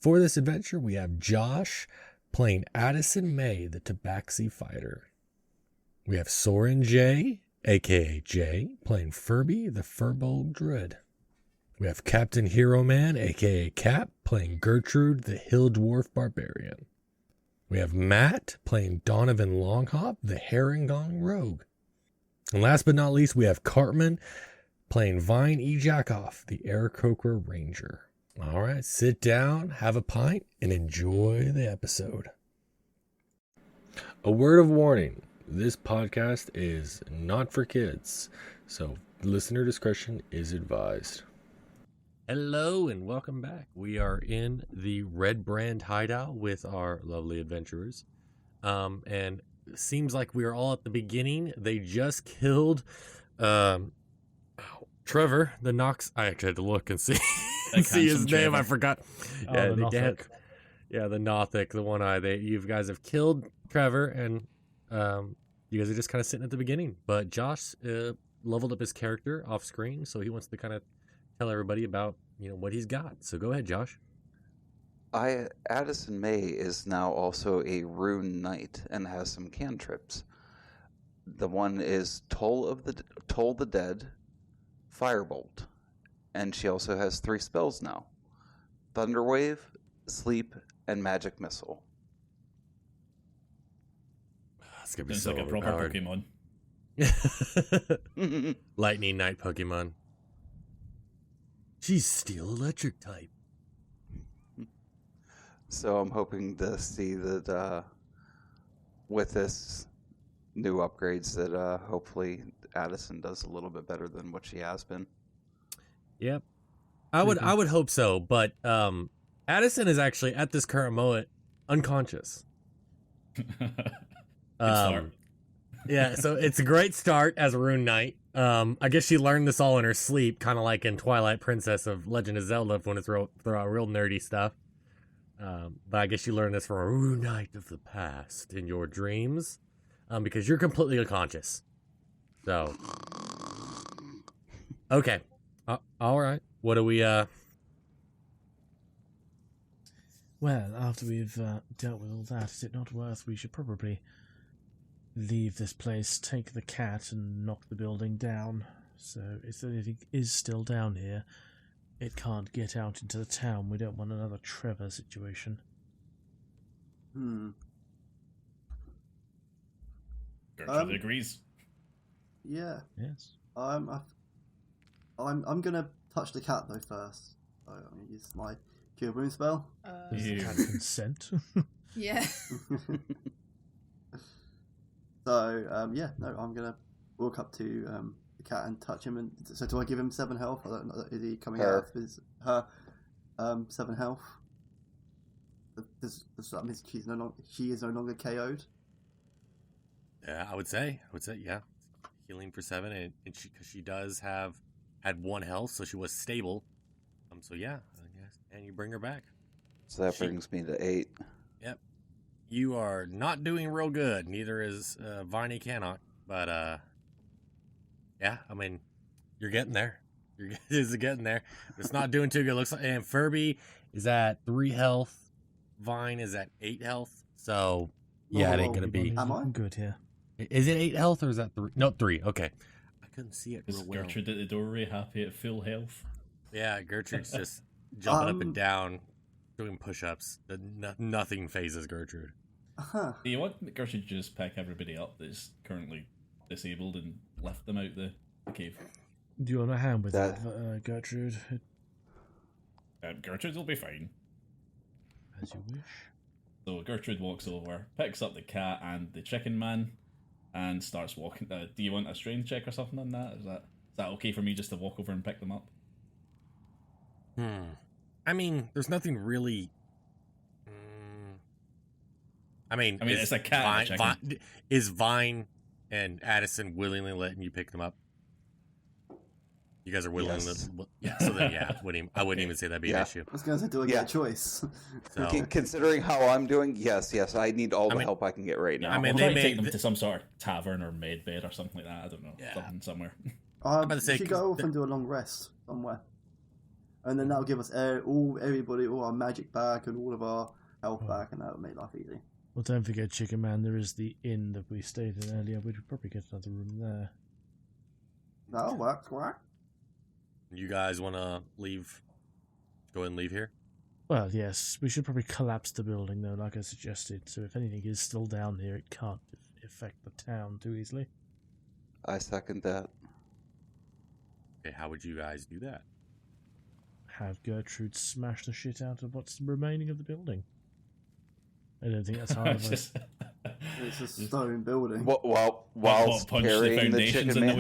For this adventure, we have Josh playing Addison May, the Tabaxi fighter. We have Soren J, aka Jay, playing Furby, the Furbolg druid. We have Captain Hero Man, aka Cap, playing Gertrude, the Hill Dwarf barbarian. We have Matt playing Donovan Longhop, the Herringong rogue. And last but not least, we have Cartman playing Vine E. Jackoff, the Aarakocra ranger. All right, sit down, have a pint, and enjoy the episode. A word of warning. This podcast is not for kids, so listener discretion is advised. Hello and welcome back. We are in the Red Brand hideout with our lovely adventurers. And it seems like we are all at the beginning. They just killed Trevor, the Nox. I actually had to look and see his name. Trevor. I forgot. Yeah, the Nothic. The Nothic, the one eye. You guys have killed Trevor, and you guys are just kind of sitting at the beginning. But Josh leveled up his character off screen, so he wants to kind of tell everybody about what he's got. So go ahead, Josh. Addison May is now also a rune knight and has some cantrips. The one is Toll the Dead, Firebolt, and she also has 3 spells now: Thunderwave, Sleep, and Magic Missile. It's gonna be Sounds like a proper Pokemon. Lightning Knight Pokemon. She's Steel Electric type. So I'm hoping to see that with this new upgrades that hopefully Addison does a little bit better than what she has been. Yep. I would hope so, but Addison is actually at this current moment unconscious. Start. Yeah, so it's a great start as a rune knight. I guess she learned this all in her sleep, kind of like in Twilight Princess of Legend of Zelda, when it's throw out real nerdy stuff. But I guess you learned this from a rune knight of the past in your dreams, because you're completely unconscious. So, okay, all right. What do we? Well, after we've dealt with all that, is it not worth? We should probably leave this place, take the cat, and knock the building down. So, if anything is still down here, it can't get out into the town. We don't want another Trevor situation. Gertrude agrees. Yeah. Yes. I'm gonna touch the cat though first. So I'm gonna use my cure wound spell. Does the cat consent? Yeah. So I'm gonna walk up to the cat and touch him. And so do I give him 7 health? I don't know. Is he coming out of her 7 health? Does that mean she is no longer KO'd? Yeah, I would say, yeah, healing for 7, and she does had 1 health, so she was stable. So yeah, I guess, and you bring her back. So that brings me to 8. Yep. You are not doing real good. Neither is Viney Cannot, but yeah, I mean, you're getting there. You're getting there. It's not doing too good. Looks like, and Furby is at 3 health. Vine is at 8 health. So yeah, it ain't gonna be. Am I good here? Is it 8 health or is that 3? No, 3. Okay, I couldn't see it Is real well. Gertrude at the doorway, happy at full health? Yeah, Gertrude's just jumping up and down, doing push-ups. Nothing phases Gertrude. Do you want Gertrude to just pick everybody up that's currently disabled and lift them out the cave? Do you want a hand with that, Gertrude? Gertrude will be fine. As you wish. So Gertrude walks over, picks up the cat and the chicken man, and starts walking. Do you want a strength check or something on that? Is that okay for me just to walk over and pick them up? I mean, there's nothing really. I mean, it's a cat. Is Vine and Addison willingly letting you pick them up? You guys are willing to, yeah. So then, yeah, I wouldn't even say that'd be an issue. I was going to say, do I get a choice? So, considering how I'm doing, yes, I need all the help I can get right now. I mean, they take them to some sort of tavern or maid bed or something like that. I don't know, something somewhere. You should go off and do a long rest somewhere. and then that'll give us everybody all our magic back and all of our health back, and that'll make life easy. Well, don't forget, Chicken Man, there is the inn that we stayed in earlier. We'd probably get another room there. That'll work, right? You guys want to leave? Go ahead and leave here? Well, yes, we should probably collapse the building, though, like I suggested, so if anything is still down here, it can't affect the town too easily. I second that. Okay, how would you guys do that? Have Gertrude smash the shit out of what's remaining of the building. I don't think that's hard of us. It's a stone building. Whilst punch the carrying the foundations chicken in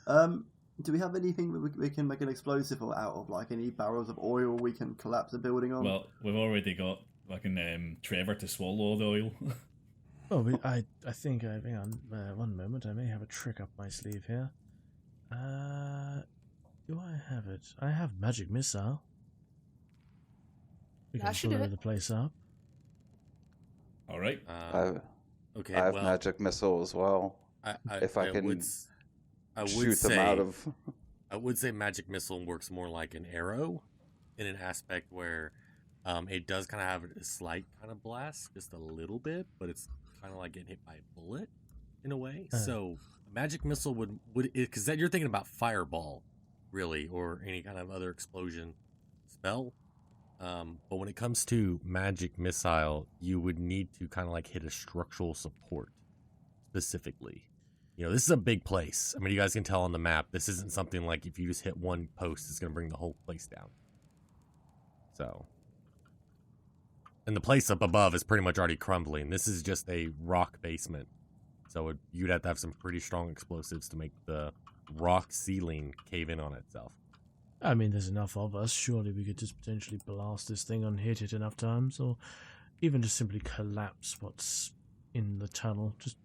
man. Do we have anything that we can make an explosive out of? Like any barrels of oil we can collapse a building on? Well, we've already got fucking Trevor to swallow the oil. Oh, I think hang on, one moment. I may have a trick up my sleeve here. Do I have it? I have magic missile. We can blow the place up. All right. Okay. I have magic missile as well. If I can shoot them out of. I would say magic missile works more like an arrow, in an aspect where it does kind of have a slight kind of blast, just a little bit, but it's kind of like getting hit by a bullet in a way. So magic missile would because you're thinking about fireball, really, or any kind of other explosion spell. But when it comes to magic missile, you would need to kind of like hit a structural support specifically. You know, this is a big place. I mean, you guys can tell on the map, this isn't something like if you just hit one post, it's going to bring the whole place down. So, and the place up above is pretty much already crumbling. This is just a rock basement. So you'd have to have some pretty strong explosives to make the rock ceiling cave in on itself. I mean, there's enough of us. Surely we could just potentially blast this thing and hit it enough times, or even just simply collapse what's in the tunnel. Just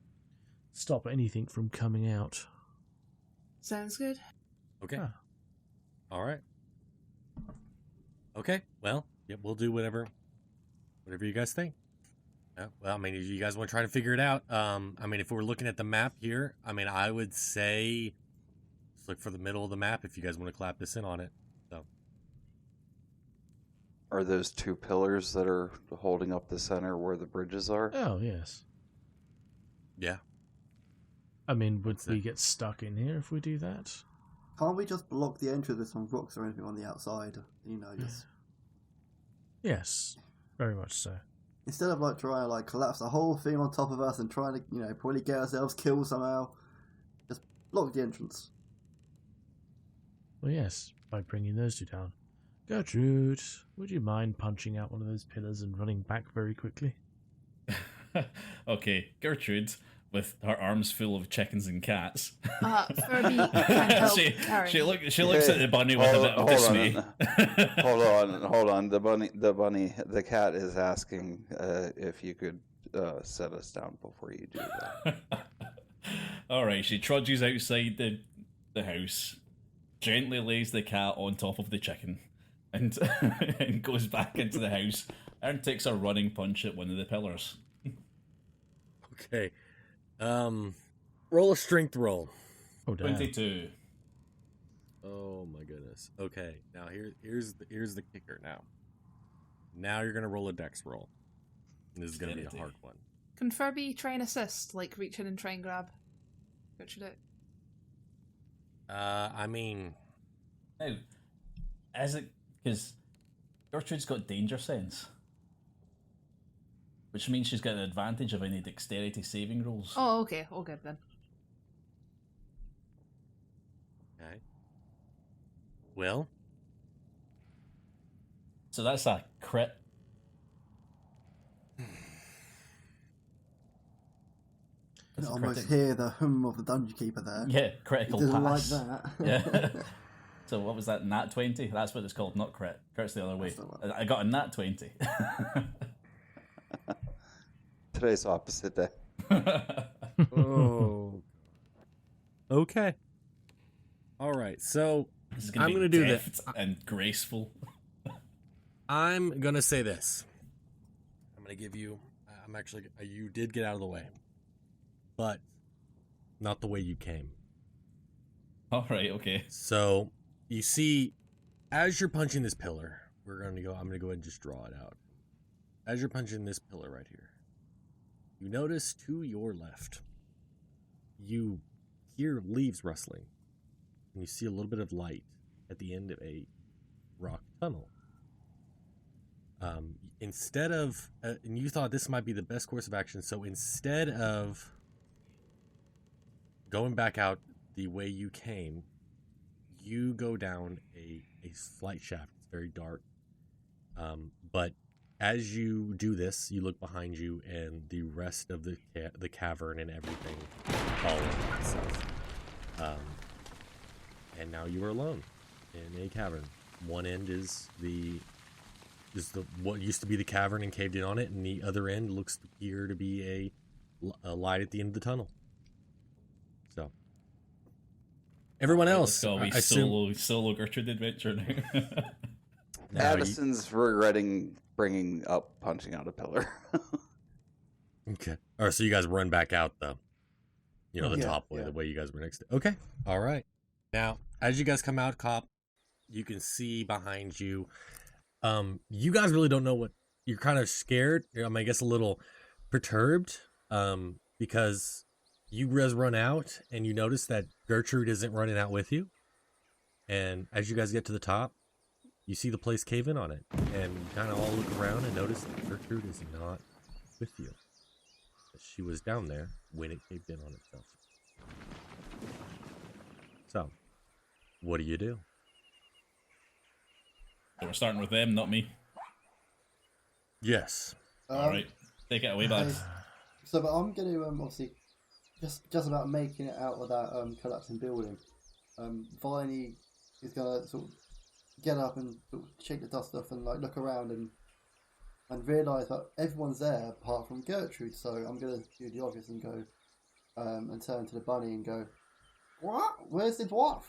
stop anything from coming out. Sounds good. Okay. All right. Okay. Well, yeah, we'll do whatever you guys think. Well, I mean, you guys want to try to figure it out. I mean, if we're looking at the map here, I mean, I would say just look for the middle of the map if you guys want to clap this in on it. So, Are those two pillars that are holding up the center where the bridges are? Oh, yes. yeah. I mean, would we get stuck in here if we do that? Can't we just block the entrance with some rocks or anything on the outside? You know, just Yes, very much so. instead of like trying to like collapse the whole thing on top of us and trying to, you know, probably get ourselves killed somehow, just block the entrance. Well, yes, by bringing those two down. Gertrude, would you mind punching out one of those pillars and running back very quickly? Okay, Gertrude, with her arms full of chickens and cats. Furby can't help carrying. she looks at the bunny with a bit of dismay. Hold on. The cat is asking if you could set us down before you do that. All right, she trudges outside the house, gently lays the cat on top of the chicken, and and goes back into the house and takes a running punch at one of the pillars. Okay. Roll a strength roll. Oh, damn. 22. Oh my goodness. Okay. Now here's the kicker. Now you're gonna roll a dex roll. And this is gonna be a hard one. Can Furby try and assist, like reach in and try and grab Gertrude out? I mean, Now, is it because Gertrude's got danger sense, which means she's got an advantage of any dexterity saving rolls. Oh, okay, all good then. okay. Well, So that's a crit. You can almost hear the hum of the dungeon keeper there. Yeah, He critical didn't pass. like that. Yeah. So what was that? Nat 20? That's what it's called, not crit. Crit's the other way. I got a nat 20. Today's opposite day. oh. Okay. All right. So This is I'm be gonna do deft this. and graceful. I'm gonna say this. I'm gonna give you. I'm actually. You did get out of the way, but not the way you came. All right, okay. So you see, as you're punching this pillar, I'm gonna go ahead and just draw it out. As you're punching this pillar right here, you notice to your left, you hear leaves rustling, and you see a little bit of light at the end of a rock tunnel. Instead of, and you thought this might be the best course of action, so instead of going back out the way you came, you go down a flight shaft. It's very dark. But as you do this, you look behind you, and the rest of the cavern and everything follows itself. And now you are alone in a cavern. One end is what used to be the cavern and caved in on it, and the other end looks to appear to be a light at the end of the tunnel. So everyone else, It's got a solo Gertrude adventure now. now Addison's regretting bringing up punching out a pillar. okay. All right, so you guys run back out the top way, yeah. the way you guys were next to. Okay. All right. Now, as you guys come out, Cop, you can see behind you. You guys really don't know what you're kind of scared. I guess a little perturbed, because you guys run out and you notice that Gertrude isn't running out with you. And as you guys get to the top, you see the place cave in on it, and you kind of all look around and notice that Gertrude is not with you. She was down there when it caved in on itself. So, what do you do? So we're starting with them, not me. Yes. All right, take it away, Bags. So, but I'm going to obviously just about making it out of that collapsing building. Viney is going to sort of get up and sort of shake the dust off and like look around and realise that everyone's there apart from Gertrude. So I'm going to do the obvious and go and turn to the bunny and go, "What? Where's the dwarf?"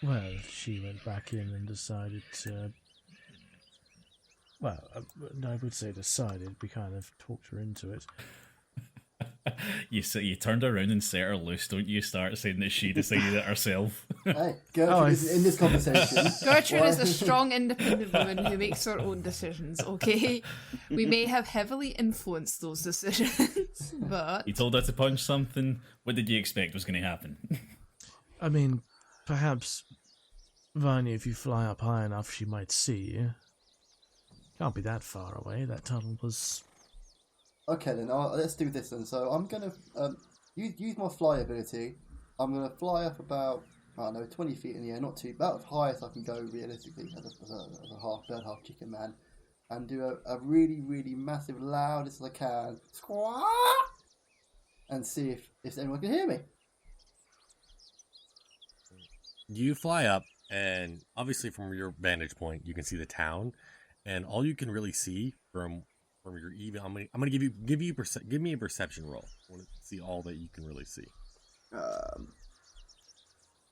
Well, she went back in and decided to... Well, I would say decided. We kind of talked her into it. You turned around and set her loose, don't you? Start saying that she decided it herself. Hey, Gertrude is in this conversation. Gertrude Why- is a strong, independent woman who makes her own decisions, okay? We may have heavily influenced those decisions, but... You told her to punch something. What did you expect was going to happen? I mean, perhaps, Viney, if you fly up high enough, she might see you. Can't be that far away. That tunnel was... Okay then, let's do this then. So I'm going to use my fly ability. I'm going to fly up about, 20 feet in the air, not too, about as high as I can go realistically as a half-bird, half-chicken man, and do a really, really massive, loudest as I can, squawk, and see if anyone can hear me. You fly up, and obviously from your vantage point, you can see the town, and all you can really see from your even, I'm gonna give me a perception roll. I want to see all that you can really see.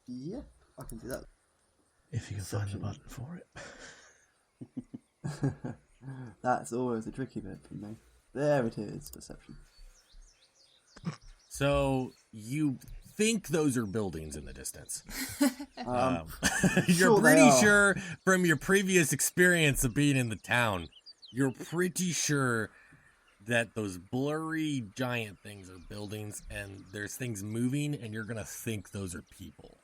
Yeah, I can do that. If you can find the button for it. That's always a tricky bit for me. There it is, perception. So you think those are buildings in the distance. You're Sure they pretty are. sure from your previous experience of being in the town, you're pretty sure that those blurry giant things are buildings and there's things moving and you're going to think those are people.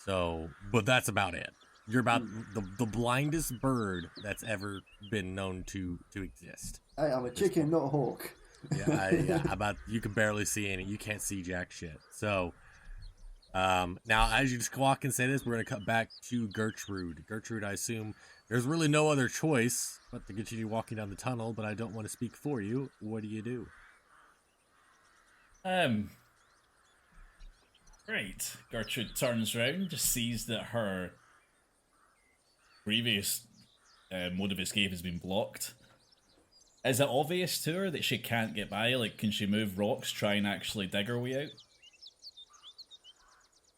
So, but that's about it. You're about the blindest bird that's ever been known to exist. Hey, I'm a chicken, not a hawk. About you can barely see any. You can't see jack shit. So, now as you just walk and say this, we're gonna cut back to Gertrude. Gertrude, I assume there's really no other choice but to continue walking down the tunnel. But I don't want to speak for you. What do you do? Right. Gertrude turns around, just sees that her previous mode of escape has been blocked. Is it obvious to her that she can't get by? Like, can she move rocks, try and actually dig her way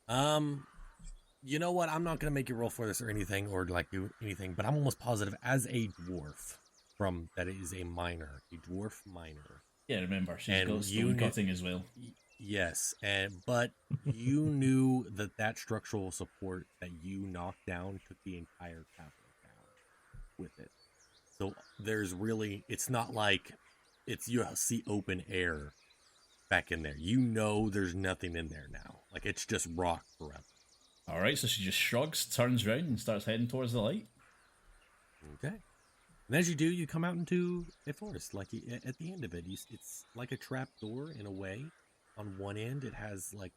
out? You know what? I'm not gonna make you roll for this or anything, or like do anything. But I'm almost positive, as a dwarf, that it is a minor, a dwarf minor. Yeah, remember, she's And got you stone kn- cutting as well. Yes, but you knew that structural support that you knocked down took the entire capital down with it. So there's really, it's not like you see open air back in there. You know there's nothing in there now. Like it's just rock forever. All right, so she just shrugs, turns around, and starts heading towards the light. Okay. And as you do, you come out into a forest. Like at the end of it, it's like a trap door in a way. On one end, it has like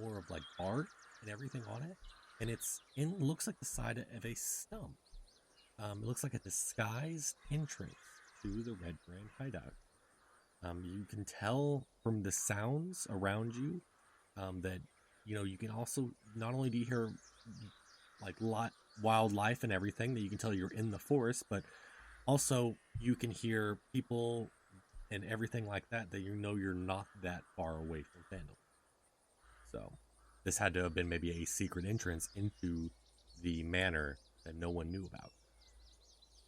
more of like bark and everything on it, and looks like the side of a stump. It looks like a disguised entrance to the Red Brand hideout. You can tell from the sounds around you that you can also, not only do you hear like wildlife and everything, that you can tell you're in the forest, but also you can hear people and everything like that you're not that far away from Phandelver. So this had to have been maybe a secret entrance into the manor that no one knew about.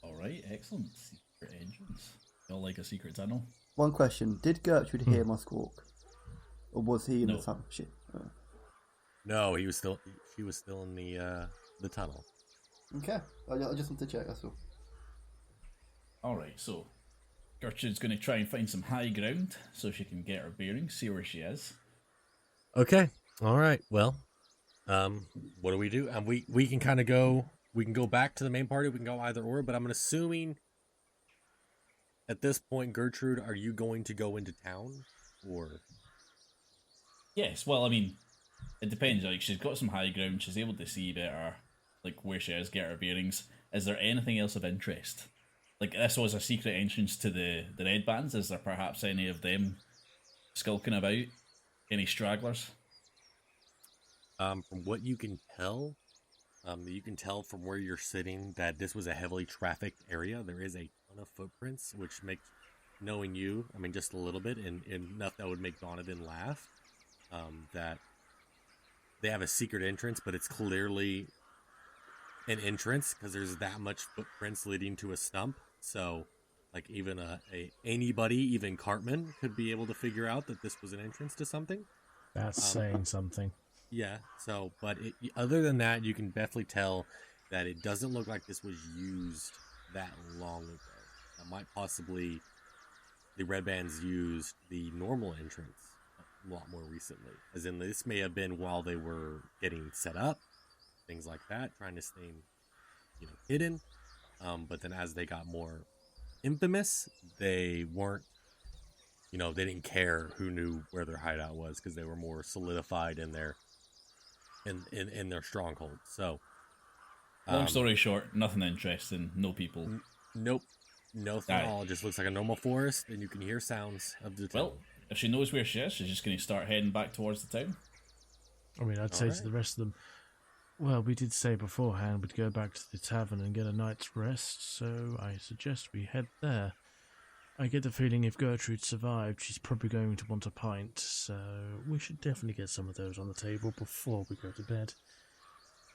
All right, excellent. Secret entrance. Y'all like a secret tunnel? One question: did Gertrude hear my squawk, or was he in No. the tunnel? Shit. Oh. No, she was still in the tunnel. Okay, I just want to check. That's all. All right, so Gertrude's going to try and find some high ground so she can get her bearings, see where she is. Okay. All right. Well, what do we do? We can kind of go. We can go back to the main party. We can go either or. But I'm assuming at this point, Gertrude, are you going to go into town or? Yes, well, I mean, it depends. Like, she's got some high ground. She's able to see better, like, where she is, get her bearings. Is there anything else of interest? Like, this was a secret entrance to the red bands. Is there perhaps any of them skulking about? Any stragglers? From what you can tell, from where you're sitting that this was a heavily trafficked area. There is a ton of footprints, which makes, knowing you, I mean, just a little bit, and enough that would make Donovan laugh, that they have a secret entrance, but it's clearly an entrance because there's that much footprints leading to a stump. So, like, even anybody, even Cartman, could be able to figure out that this was an entrance to something. That's saying something. Yeah, so, but other than that, you can definitely tell that it doesn't look like this was used that long ago. That might possibly, the Red Bands used the normal entrance a lot more recently. As in, this may have been while they were getting set up, things like that, trying to stay, hidden. But then as they got more infamous, they weren't, they didn't care who knew where their hideout was because they were more solidified in their stronghold. So, Long story short, nothing interesting, no people. Nope, nothing at all. It just looks like a normal forest, and you can hear sounds of the town. Well, if she knows where she is, she's just going to start heading back towards the town. I mean, I'd say to the rest of them, well, we did say beforehand we'd go back to the tavern and get a night's rest, so I suggest we head there. I get the feeling if Gertrude survived, she's probably going to want a pint, so we should definitely get some of those on the table before we go to bed.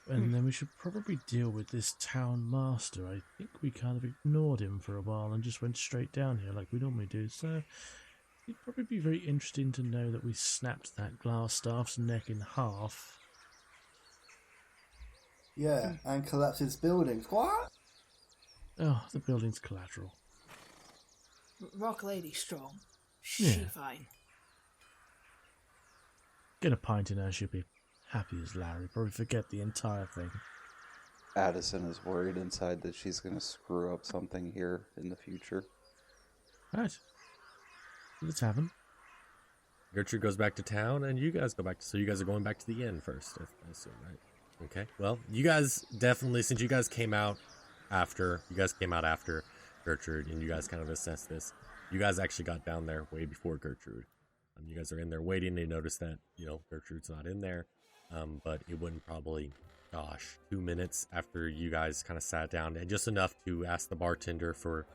And then we should probably deal with this town master. I think we kind of ignored him for a while and just went straight down here like we normally do, so it'd probably be very interesting to know that we snapped that glass staff's neck in half. Yeah, and collapses buildings. What? Oh, the building's collateral. Rock Lady strong. Yeah. She fine. Get a pint in her, she'll be happy as Larry. Probably forget the entire thing. Addison is worried inside that she's going to screw up something here in the future. Right. To the tavern. Gertrude goes back to town, and you guys go back to... So you guys are going back to the inn first, I assume, right? Okay. Well, you guys definitely, since you guys came out after Gertrude, and you guys kind of assessed this, you guys actually got down there way before Gertrude. You guys are in there waiting. They notice that, Gertrude's not in there. But it wouldn't probably, 2 minutes after you guys kind of sat down, and just enough to ask the bartender for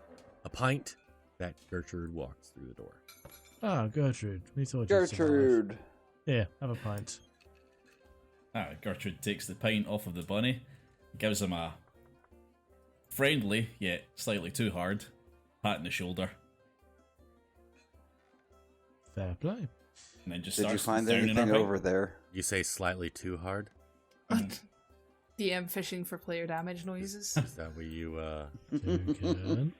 a pint, that Gertrude walks through the door. Ah, Gertrude. We thought Gertrude! you'd survive. Here, have a pint. Gertrude takes the pint off of the bunny, gives him a friendly, yet slightly too hard, pat on the shoulder. Fair play. And then just Did you starts find downing anything our pipe. over there? You say slightly too hard? DM fishing for player damage noises. Is that what you Toucan.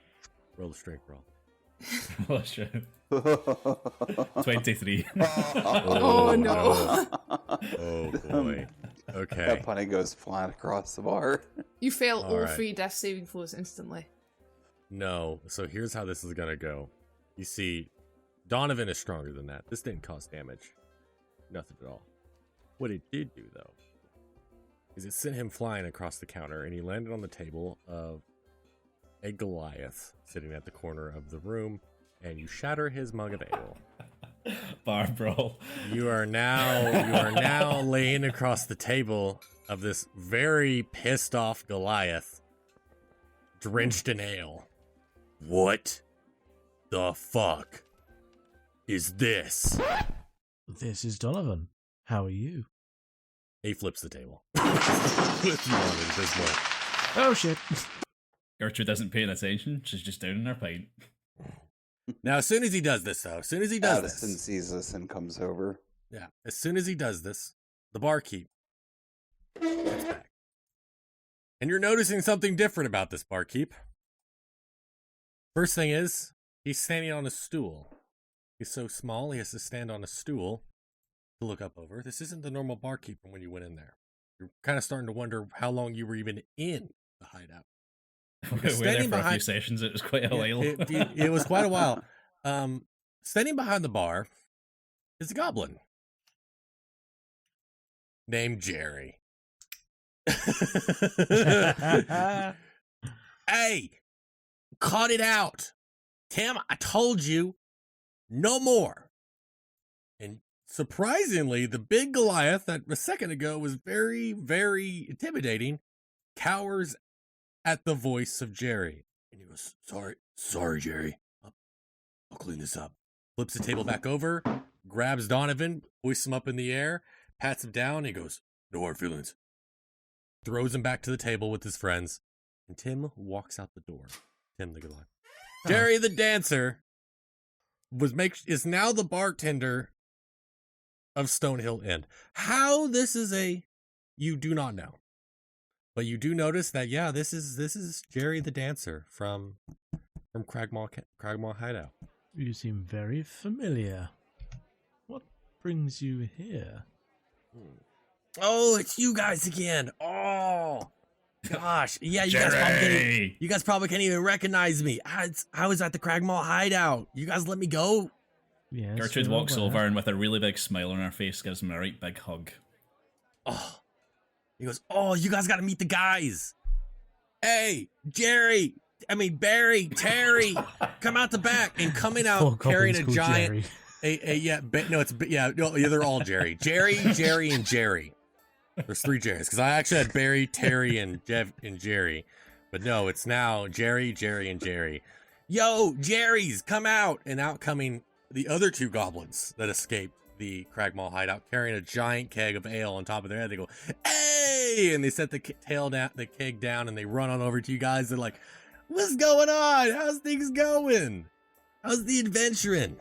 roll a strength roll? Oh, shit. 23. Oh, no. Oh boy. Okay. That bunny goes flying across the bar. You fail all Alright. 3 death saving throws instantly. No. So here's how this is gonna go. You see, Donovan is stronger than that. This didn't cause damage. Nothing at all. What it did do though is it sent him flying across the counter, and he landed on the table of a Goliath sitting at the corner of the room, and you shatter his mug of ale. Bar brawl. You are now laying across the table of this very pissed off Goliath, drenched in ale. What the fuck is this? This is Donovan. How are you? He flips the table. If you want it at this point. Oh shit. Gertrude isn't paying attention. She's just down in her pint. Now, as soon as he does this, Addison sees us and comes over. yeah, as soon as he does this, the barkeep gets back. And you're noticing something different about this barkeep. First thing is, he's standing on a stool. He's so small, he has to stand on a stool to look up over. This isn't the normal barkeep from when you went in there. You're kind of starting to wonder how long you were even in the hideout. We were there standing for a few behind- sessions. It was quite a while. It was quite a while. Standing behind the bar is a goblin named Jerry. Hey, cut it out. Tim, I told you, no more. And surprisingly, the big Goliath that a second ago was very, very intimidating cowers at the voice of Jerry. And he goes, sorry, Jerry. I'll clean this up. Flips the table back over, grabs Donovan, hoists him up in the air, pats him down, and he goes, no hard feelings. Throws him back to the table with his friends, and Tim walks out the door. Tim the Goliath. Jerry the dancer is now the bartender of Stonehill Inn. How this is you do not know. But you do notice that, yeah, this is Jerry the dancer from Cragmaw Hideout. You seem very familiar. What brings you here? Oh, it's you guys again. Oh, gosh. Yeah, you Jerry! guys probably can't even recognize me. I was at the Cragmaw Hideout. You guys let me go? Yes. Gertrude we're walks aware. over and with a really big smile on her face gives him a right big hug. Oh. He goes, oh, you guys got to meet the guys. Hey, Barry, Terry, come out the back. And coming Four out carrying a goblins called giant, Jerry. they're all Jerry. Jerry, and Jerry. There's 3 Jerrys, because I actually had Barry, Terry, and Jeff and Jerry. But no, it's now Jerry, and Jerry. Yo, Jerry's, come out. And out coming the other 2 goblins that escaped the Cragmaw Hideout, carrying a giant keg of ale on top of their head. They go, hey! And they set the keg down, and they run on over to you guys. They're like, what's going on? How's things going? How's the adventuring?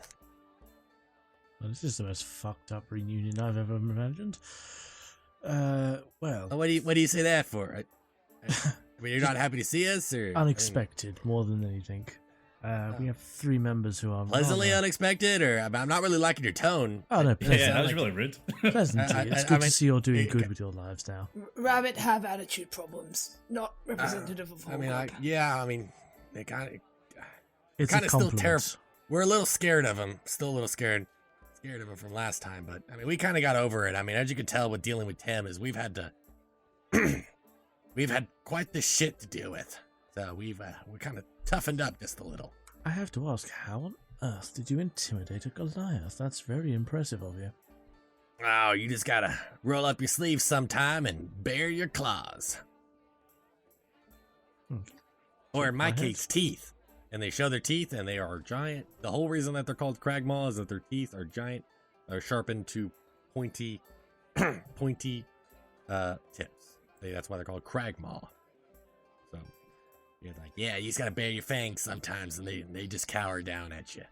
Well, this is the most fucked up reunion I've ever imagined. Well, What do you say that for? I mean, you're not happy to see us, or unexpected more than anything. We have 3 members who are pleasantly rather- unexpected, or I'm not really liking your tone. Oh no, Yeah, pleasant. that was really rude. Pleasantly. It's I good mean, to see you're doing it- good with your lives now. Rabbit have attitude problems, not representative of whole group. They kind of. It's Kinda a still compliment. terrif- We're a little scared of him. Still a little scared of him from last time, but I mean, we kind of got over it. I mean, as you can tell with dealing with Tim, is we've had quite the shit to deal with. So we're kind of toughened up just a little. I have to ask, how on earth did you intimidate a Goliath? That's very impressive of you. Oh, you just gotta roll up your sleeves sometime and bare your claws. Or in my My case, teeth. And they show their teeth, and they are giant. The whole reason that they're called Cragmaw is that their teeth are giant, are sharpened to pointy tips. That's why they're called Cragmaw. So you're like, yeah, you just gotta bare your fangs sometimes, and they just cower down at you.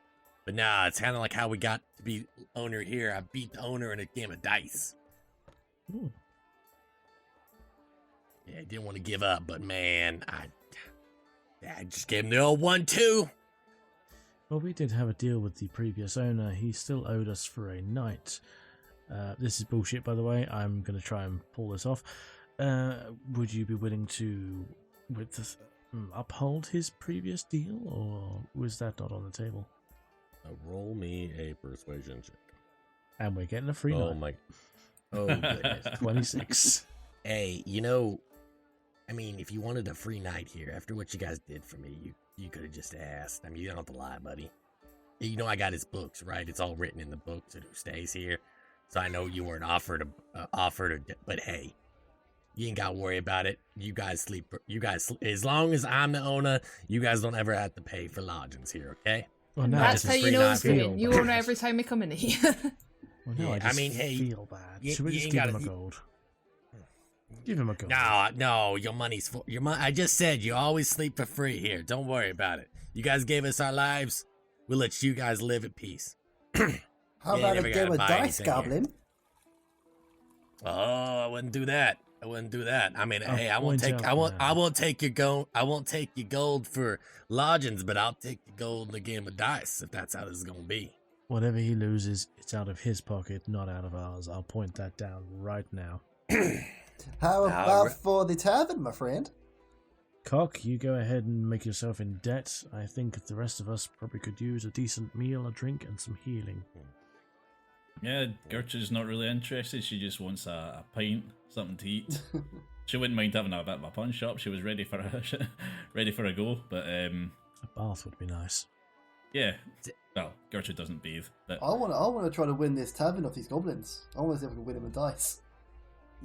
But nah, it's kind of like how we got to be owner here. I beat the owner in a game of dice. Ooh. Yeah, I didn't want to give up, but man, I just gave him the old 1-2. Well, we did have a deal with the previous owner. He still owed us for a night. This is bullshit, by the way. I'm going to try and pull this off. Would you be willing to uphold his previous deal, or was that not on the table? Roll me a persuasion check. And we're getting a free night. Oh goodness. 26. Hey, I mean, if you wanted a free night here, after what you guys did for me, you could have just asked. I mean, you don't have to lie, buddy. You know I got his books, right? It's all written in the books of who stays here. So I know you weren't offered, but hey, you ain't got to worry about it. You guys sleep, as long as I'm the owner, you guys don't ever have to pay for lodgings here, okay? Well, no, That's it's how a you free know night it's feel going. You bad. own it every time we come in here. Well, no, Yeah, I just hey, feel bad. you- Should we you just ain't give gotta- him a gold? Give him a gold. No, your money's for I just said you always sleep for free here. Don't worry about it. You guys gave us our lives. We'll let you guys live at peace. How Yeah, about never a gotta game of buy dice, anything here. Goblin? Oh, I wouldn't do that. I mean, I'll hey, I won't point take out I now. won't take your gold for lodgings, but I'll take your gold in a game of dice if that's how this is gonna be. Whatever he loses, it's out of his pocket, not out of ours. I'll point that down right now. How about Alright. for the tavern, my friend? Cock, you go ahead and make yourself in debt. I think the rest of us probably could use a decent meal, a drink, and some healing. Yeah, Gertrude's not really interested. She just wants a pint, something to eat. She wouldn't mind having a bit of a punch up. She was ready for a go, but A bath would be nice. yeah. Well, Gertrude doesn't bathe, but I want to try to win this tavern off these goblins. I want to see if I can win them with dice.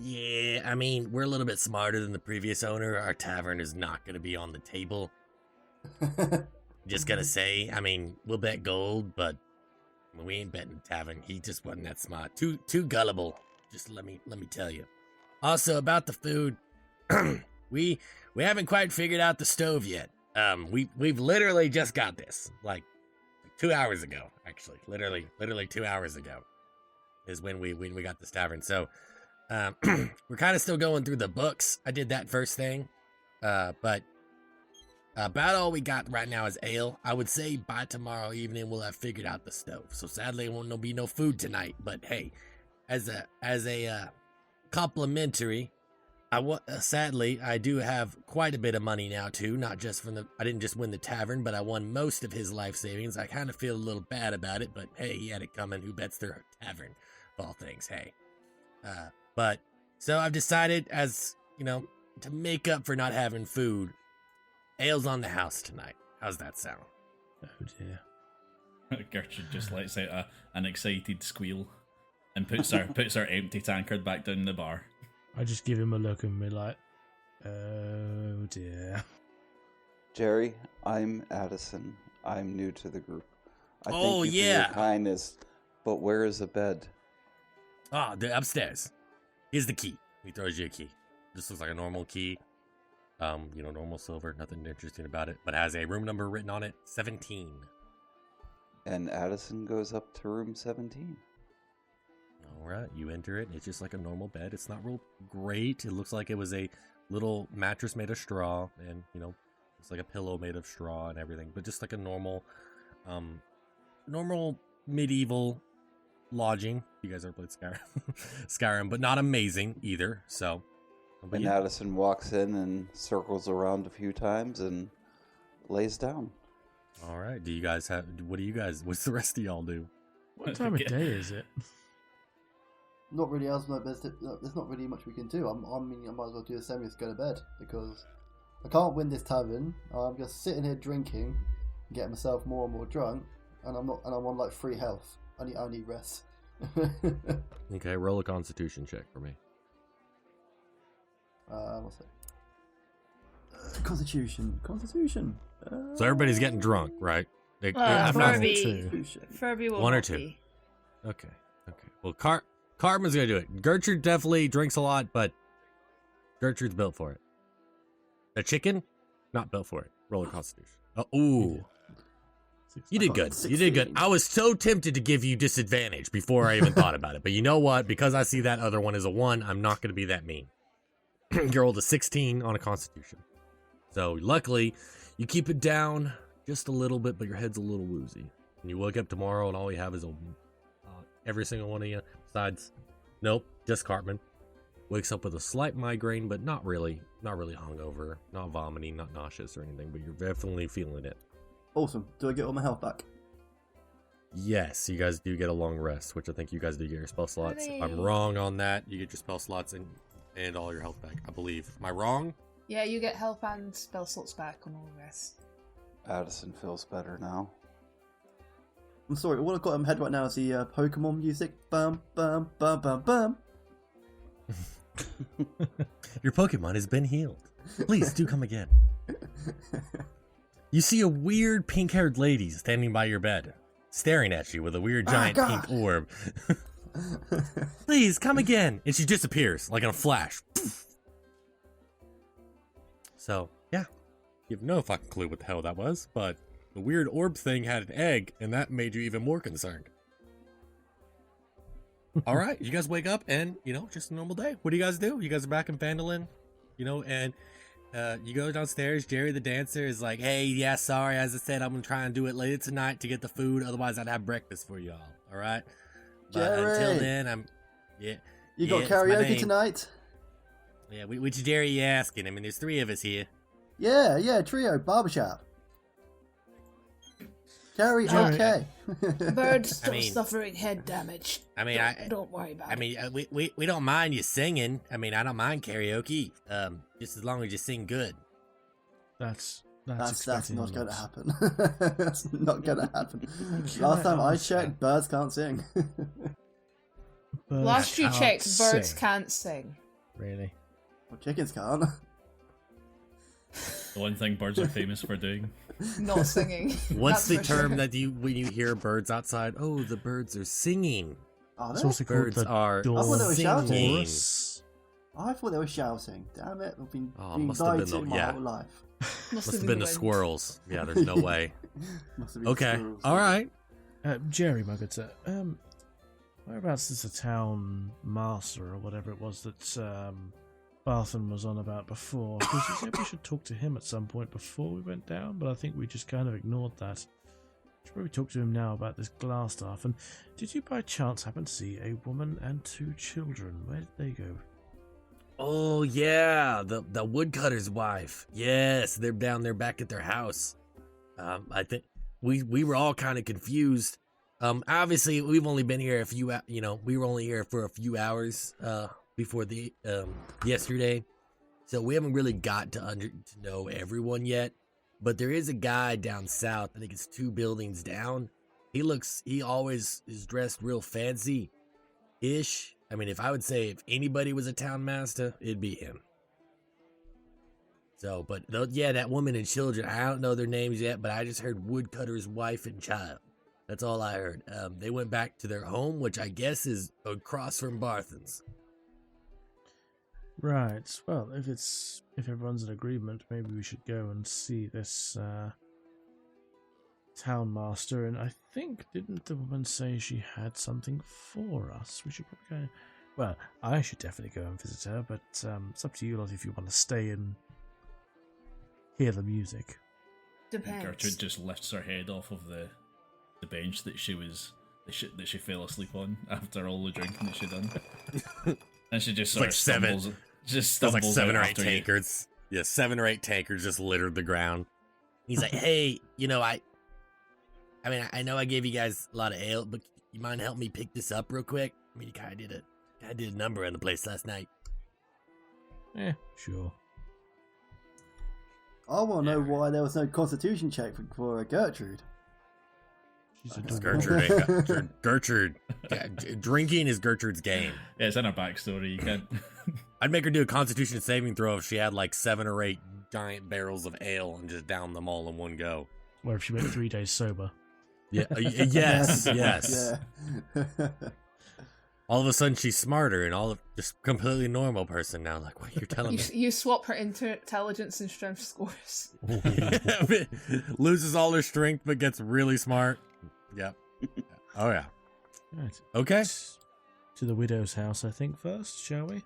Yeah, I mean, we're a little bit smarter than the previous owner. Our tavern is not going to be on the table. Just gonna say, I mean, we'll bet gold, but we ain't betting tavern. He just wasn't that smart. Too gullible. Just let me tell you. Also about the food, we haven't quite figured out the stove yet. We've literally just got this, like 2 hours ago, actually. Literally 2 hours ago is when we got this tavern. So we're kind of still going through the books. I did that first thing, but about all we got right now is ale. I would say by tomorrow evening we'll have figured out the stove. So sadly, it won't be no food tonight. But hey, as a complimentary, sadly I do have quite a bit of money now too. Not just from I didn't just win the tavern, but I won most of his life savings. I kind of feel a little bad about it, but hey, he had it coming. Who bets their tavern? Of all things, hey. But so I've decided, as you know, to make up for not having food, ale's on the house tonight. How's that sound? Oh dear. Gertrude just lets out an excited squeal and puts her empty tankard back down the bar. I just give him a look and be like, oh dear. Jerry, I'm Addison. I'm new to the group. I Oh, thank you yeah. for your kindness, but where is a bed? Oh, they're upstairs. Here's the key. He throws you a key. This looks like a normal key. Normal silver. Nothing interesting about it. But has a room number written on it. 17. And Addison goes up to room 17. Alright, you enter it. It's just like a normal bed. It's not real great. It looks like it was a little mattress made of straw. And, it's like a pillow made of straw and everything. But just like a normal medieval lodging. You guys ever played Skyrim, but not amazing either. So, but And yeah. Addison walks in and circles around a few times and lays down. All right. Do you guys have? What's the rest of y'all do? What time of Yeah. day is it? Not really else. There's not really much we can do. I mean, I might as well do the same as go to bed because I can't win this tavern. I'm just sitting here drinking, getting myself more and more drunk, and I'm on like free health. I need rest. Okay, roll a Constitution check for me. What's that? Constitution. So everybody's getting drunk, right? I've got Furby. two. Furby will One or not two. be. Okay. Well, Carmen's gonna do it. Gertrude definitely drinks a lot, but Gertrude's built for it. The chicken, not built for it. Roll a Constitution. Oh, ooh. You did good. You did good. I was so tempted to give you disadvantage before I even thought about it. But you know what? Because I see that other one as a 1, I'm not going to be that mean. You rolled a 16 on a Constitution. So luckily, you keep it down just a little bit, but your head's a little woozy. And you wake up tomorrow and all you have is every single one of you, besides, nope, just Cartman, wakes up with a slight migraine, but not really hungover, not vomiting, not nauseous or anything, but you're definitely feeling it. Awesome. Do I get all my health back? Yes, you guys do get a long rest, which I think you guys do get your spell slots. If I'm Hooray. wrong on that, you get your spell slots and all your health back, I believe. Am I wrong? Yeah, you get health and spell slots back on all the rest. Addison feels better now. I'm sorry, all I've got in my head right now is the Pokemon music. Bum, bum, bum, bum, bum. Your Pokemon has been healed. Please do come again. You see a weird pink-haired lady standing by your bed, staring at you with a weird giant God. pink orb. Please come again. And she disappears like in a flash. So, yeah. You have no fucking clue what the hell that was, but the weird orb thing had an egg, and that made you even more concerned. All right, you guys wake up, and, just a normal day. What do you guys do? You guys are back in Phandelver, and you go downstairs. Jerry the dancer is like, hey, yeah, sorry, as I said, I'm going to try and do it later tonight to get the food. Otherwise, I'd have breakfast for y'all, all right? But Jerry! until then, You got it's my karaoke name. tonight? Yeah, which Jerry you asking? I mean, there's 3 of us here. Yeah, trio, barbershop. Karaoke. Bird's still I mean- suffering head damage. I mean, Don't worry about it. we don't mind you singing. I mean, I don't mind karaoke. Just as long as you sing good. That's That's expecting not a going to lot. happen. That's not going to happen. Can Last time I understand? checked, birds can't sing. Birds Last you can't checked, birds sing. can't sing. Really? Well, chickens can't. The one thing birds are famous for doing. Not singing. What's the That's for term sure. that when you hear birds outside? Oh, the birds are singing. Are It's they? also called Birds the are I thought they were shouting. singing. chorus. I thought they were shouting. Damn it! I've been Oh, being must have lied been to the- my yeah. whole life. Must have been the wind. squirrels. Yeah, there's no way. Must have been Okay, squirrels. all right. Jerry, my good sir, whereabouts is the town master or whatever it was that Barthen was on about before? Because you said we should talk to him at some point before we went down, but I think we just kind of ignored that. Should probably talk to him now about this glass staff. And did you by chance happen to see a woman and 2 children? Where did they go? Oh yeah, the woodcutter's wife. Yes, they're down there back at their house. I think we were all kind of confused. Obviously we've only been here we were only here for a few hours before the yesterday, so we haven't really got to know everyone yet. But there is a guy down south. I think it's 2 buildings down. He always is dressed real fancy-ish. I mean, if I would say if anybody was a town master, it'd be him. So, but yeah, that woman and children, I don't know their names yet, but I just heard woodcutter's wife and child. That's all I heard. They went back to their home, which I guess is across from Barthen's. Right. Well, if everyone's in agreement, maybe we should go and see this town master. And I think, didn't the woman say she had something for us? We should probably go. Well, I should definitely go and visit her, but it's up to you lot if you want to stay and hear the music. Depends. Gertrude just lifts her head off of the bench that she fell asleep on after all the drinking that she'd done, and she just sort like of 7. stumbles. Just There's like stumbles 7 out or 8 after you. tankards. Yeah, 7 or 8 tankards just littered the ground. He's like, hey, I mean, I know I gave you guys a lot of ale, but you mind help me pick this up real quick? I mean, you kind of did a number on the place last night. Sure. I want to know why there was no constitution check for Gertrude. She's a Because dog. Gertrude, yeah, drinking is Gertrude's game. Yeah, it's in her backstory. You can't. I'd make her do a constitution saving throw if she had like 7 or 8 giant barrels of ale and just down them all in one go. Or if she went 3 days sober. Yeah, yes, yes. Yeah. all of a sudden she's smarter and all of just completely normal person now. Like, what you're telling me? You swap her intelligence and strength scores. Loses all her strength but gets really smart. Yep. Oh yeah. Right. Okay. To the widow's house, I think, first, shall we?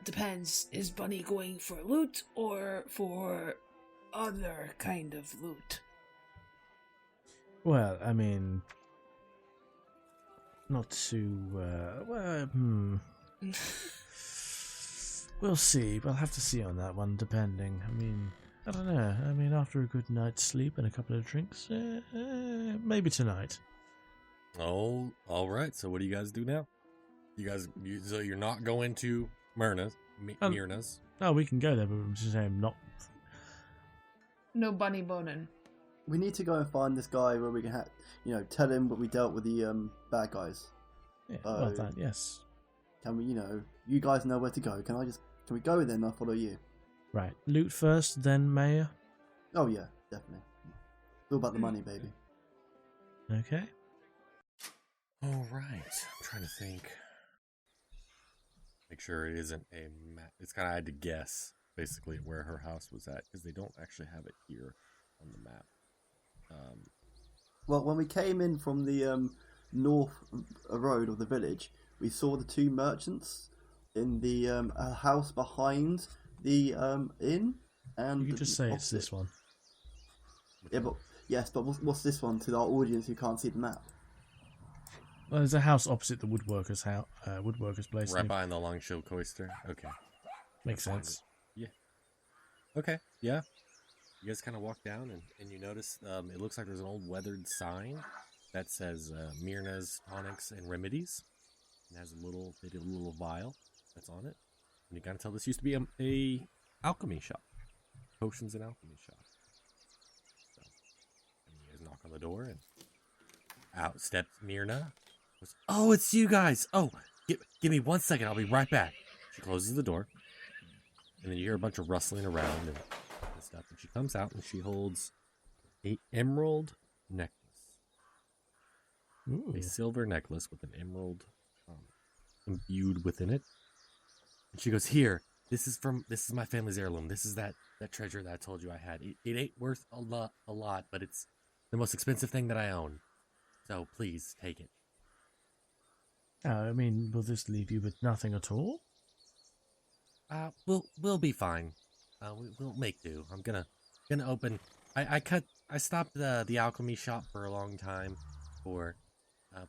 Depends. Is Bunny going for loot or for other kind of loot? Well, I mean, not too, We'll see. We'll have to see on that one, depending. I mean, I don't know. I mean, after a good night's sleep and a couple of drinks, maybe tonight. Oh, all right. So what do you guys do now? So you're not going to Myrna's? Oh, we can go there, but I'm just saying not. No bunny boning. We need to go and find this guy where we can, tell him what we dealt with the bad guys. Yeah, well, that, yes. Can we, you guys know where to go? Can we go and then I'll follow you? Right. Loot first, then Mayor. Oh yeah, definitely. It's all about the money, baby. Okay. All right. I'm trying to think. Make sure it isn't a map. It's kind of, I had to guess basically where her house was at because they don't actually have it here on the map. Well, when we came in from the north road of the village, we saw the two merchants in the house behind the inn. And You can just say it's this one. Yeah, but what's this one to our audience who can't see the map? Well, there's a house opposite the woodworker's house, woodworker's place. Right behind the Longshore Cloister. Okay. Makes sense. Yeah. Okay. Yeah. You guys kind of walk down and you notice it looks like there's an old weathered sign that says Myrna's Tonics and Remedies. It has they did a little vial that's on it. And you kind of tell this used to be a alchemy shop. Potions and alchemy shop. So, and you guys knock on the door and out steps Myrna. Goes, oh, it's you guys. Oh, give me 1 second. I'll be right back. She closes the door. And then you hear a bunch of rustling around and stuff. And she comes out and she holds a emerald necklace. Ooh. A silver necklace with an emerald imbued within it. And she goes, here, this is my family's heirloom. This is that treasure that I told you I had. It ain't worth a lot, but it's the most expensive thing that I own. So please take it. I mean, will this leave you with nothing at all? We'll be fine. We'll make do. I'm gonna open. I stopped the alchemy shop for a long time for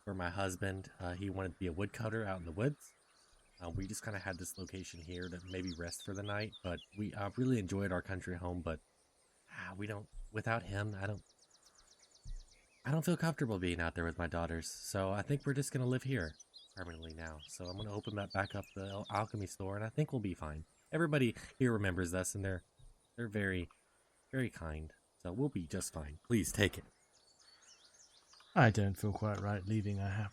my husband. He wanted to be a woodcutter out in the woods. We just kind of had this location here to maybe rest for the night, but we really enjoyed our country home. But we don't. Without him, I don't feel comfortable being out there with my daughters. So I think we're just gonna live here permanently now. So I'm gonna open back up the alchemy store, and I think we'll be fine. Everybody here remembers us, and they're very, very kind. So we'll be just fine. Please take it. I don't feel quite right leaving a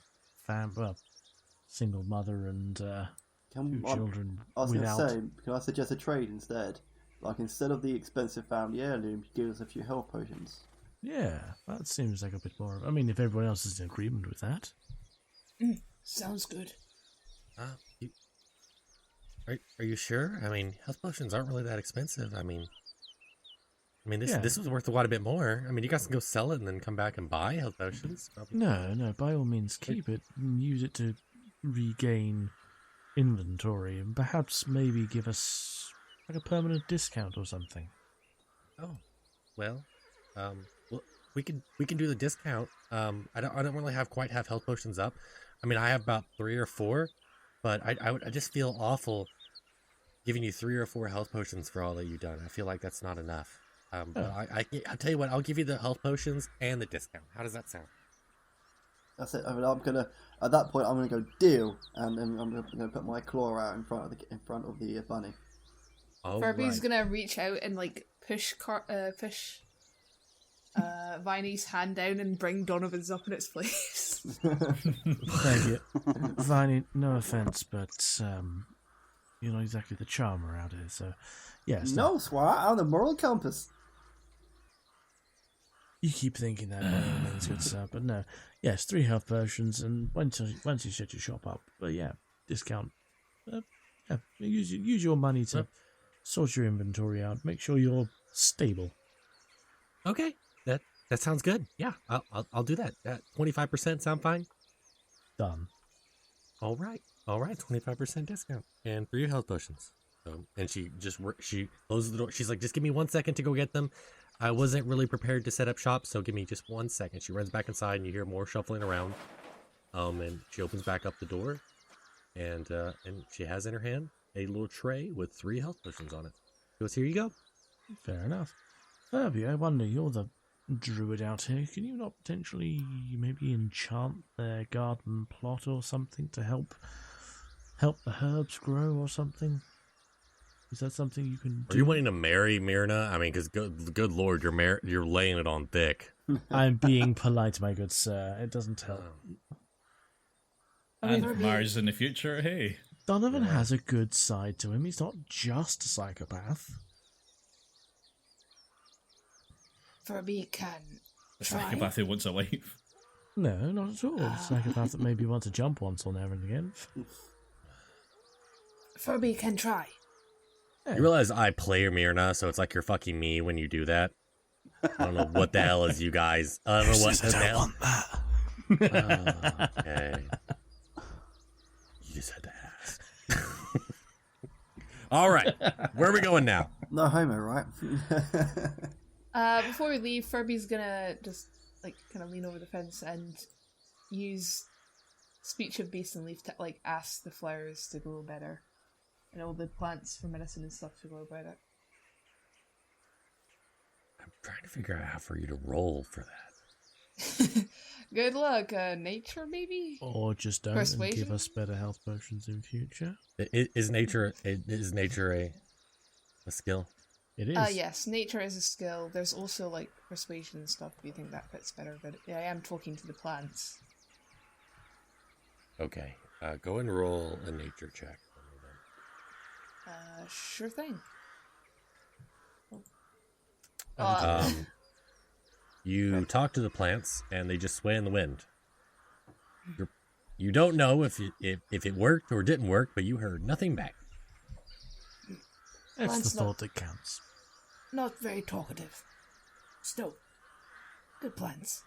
single mother and two children I was without. going to say, can I suggest a trade instead? Like, instead of the expensive family heirloom, you give us a few health potions. Yeah, that seems like a bit more. I mean, if everyone else is in agreement with that. Sounds good. Are you sure? I mean, health potions aren't really that expensive. I mean, this was worth quite a bit more. I mean, you guys can go sell it and then come back and buy health potions. Probably. No, by all means keep it and use it to regain inventory and perhaps maybe give us like a permanent discount or something. Oh, well, we can do the discount. I don't really have health potions up. I mean, I have about 3 or 4, but I just feel awful giving you 3 or 4 health potions for all that you've done. I feel like that's not enough. But I'll tell you what, I'll give you the health potions and the discount. How does that sound? That's it. I mean, at that point, I'm gonna go deal, and I'm gonna put my claw out in front of the bunny. Oh, Furby's right. gonna reach out and like push Viney's hand down and bring Donovan's up in its place. Thank you. Viney, no offense, but you're not exactly the charmer out here, so yes. No, Squire, I'm the moral compass. You keep thinking that by all means, good sir, but no. Yes, 3 health potions, and once you set your shop up, but yeah, discount. Yeah, use your money to sort your inventory out. Make sure you're stable. Okay, that sounds good. Yeah, I'll do that. 25% sound fine. Done. All right, 25% discount and 3 health potions. And she closes the door. She's like, just give me 1 second to go get them. I wasn't really prepared to set up shop, so give me just 1 second. She runs back inside, and you hear more shuffling around. And she opens back up the door, and she has in her hand a little tray with 3 health potions on it. She goes, here you go. Fair enough. Furby, I wonder, you're the druid out here. Can you not potentially maybe enchant their garden plot or something to help the herbs grow or something? Is that something you can do? Are you wanting to marry Myrna? I mean, because good lord, you're laying it on thick. I'm being polite, my good sir. It doesn't help. And Mars in the future, hey. Donovan has a good side to him. He's not just a psychopath. Furby can A try. psychopath who wants a wife. No, not at all. A psychopath that maybe wants to jump once or now and again. Furby can try. Yeah. You realize I play Myrna, so it's like you're fucking me when you do that. I don't know what the hell is you guys. I don't know what the hell. Okay. You just had to ask. All right, where are we going now? No homo, right? Before we leave, Furby's gonna just kind of lean over the fence and use speech of beast and leaf to ask the flowers to grow better, and all the plants for medicine and stuff to grow better. I'm trying to figure out how for you to roll for that. Good luck. Nature, maybe? Or just don't and Persuasion? give us better health potions in future. Is nature a skill? It is. Yes, nature is a skill. There's also persuasion and stuff if you think that fits better, but I am talking to the plants. Okay, go and roll a nature check. Sure thing. You talk to the plants, and they just sway in the wind. You don't know if it worked or didn't work, but you heard nothing back. That's Plants the thought that counts. Not very talkative. Still, good plans.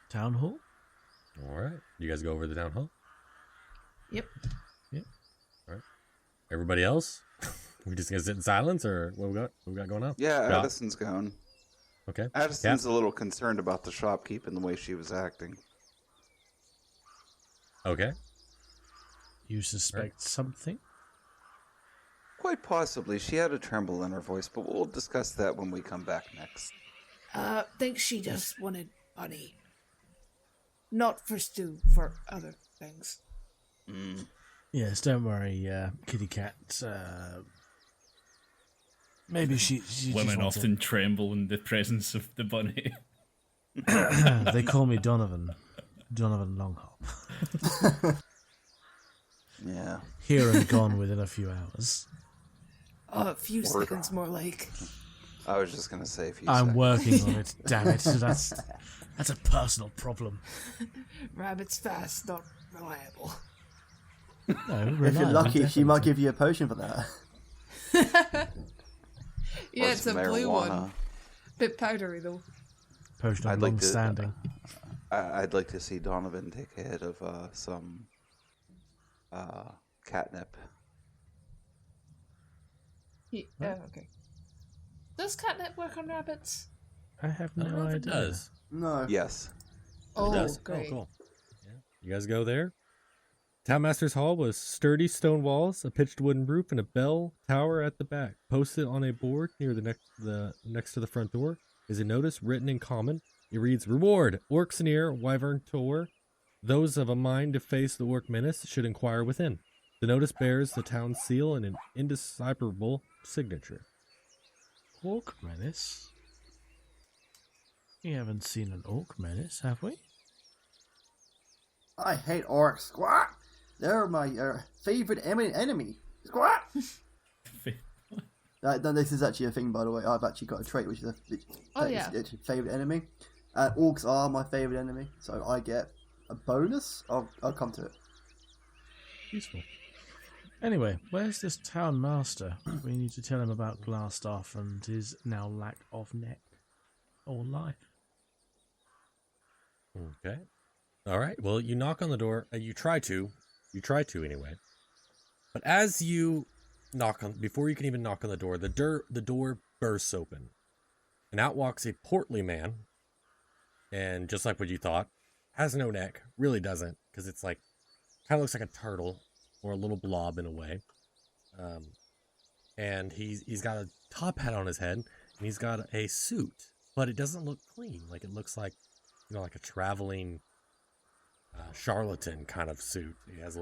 Town hall? All right, you guys go over to the town hall. Yep. All right, everybody else, we just gonna sit in silence, or what we got going on? Yeah, Yeah. Addison's gone. Okay. Addison's a little concerned about the shopkeep and the way she was acting. Okay. You suspect something? Quite possibly. She had a tremble in her voice, but we'll discuss that when we come back next. Think she just wanted money. Not for stew, for other things. Yes, don't worry, kitty cat. Maybe she Women just often tremble in the presence of the bunny. They call me Donovan. Donovan Longhop. Yeah. Here and gone within a few hours. A few seconds more like. I was just going to say a few I'm seconds. working on it, damn it. That's a personal problem. Rabbit's fast, not reliable. No, If you're reliable, lucky, she might definitely. give you a potion for that. Yeah, Or it's a some blue marijuana. one. Bit powdery though. Potion of I'd like long to- standing. I'd like to see Donovan take a hit of some catnip. Okay. Does catnip work on rabbits? I have I don't no know if it idea. does. No. Yes. Oh, Does? great. Oh, cool. Yeah. You guys go there. Townmaster's Hall was sturdy stone walls, a pitched wooden roof, and a bell tower at the back. Posted on a board near the next to the front door is a notice written in common. It reads, "Reward, Orcs near Wyvern Tor. Those of a mind to face the Orc menace should inquire within." The notice bears the town seal and an indecipherable signature. Orc menace? We haven't seen an orc menace, have we? I hate orcs. Squat! They're my favorite enemy. Squat! No, this is actually a thing, by the way. I've actually got a trait which is Oh, yeah. it's a favorite enemy. And orcs are my favourite enemy, so I get a bonus. I'll come to it. Useful. Anyway, where's this town master? We need to tell him about Glassstaff and his now lack of neck or life. Okay. All right. Well, you knock on the door. You try to. You try to anyway. But as you knock on, before you can even knock on the door bursts open, and out walks a portly man. And just like what you thought, has no neck. Really doesn't, because it's like kind of looks like a turtle or a little blob in a way. And he's got a top hat on his head, and he's got a suit, but it doesn't look clean. Like it looks like, you know, like a traveling charlatan kind of suit. He has a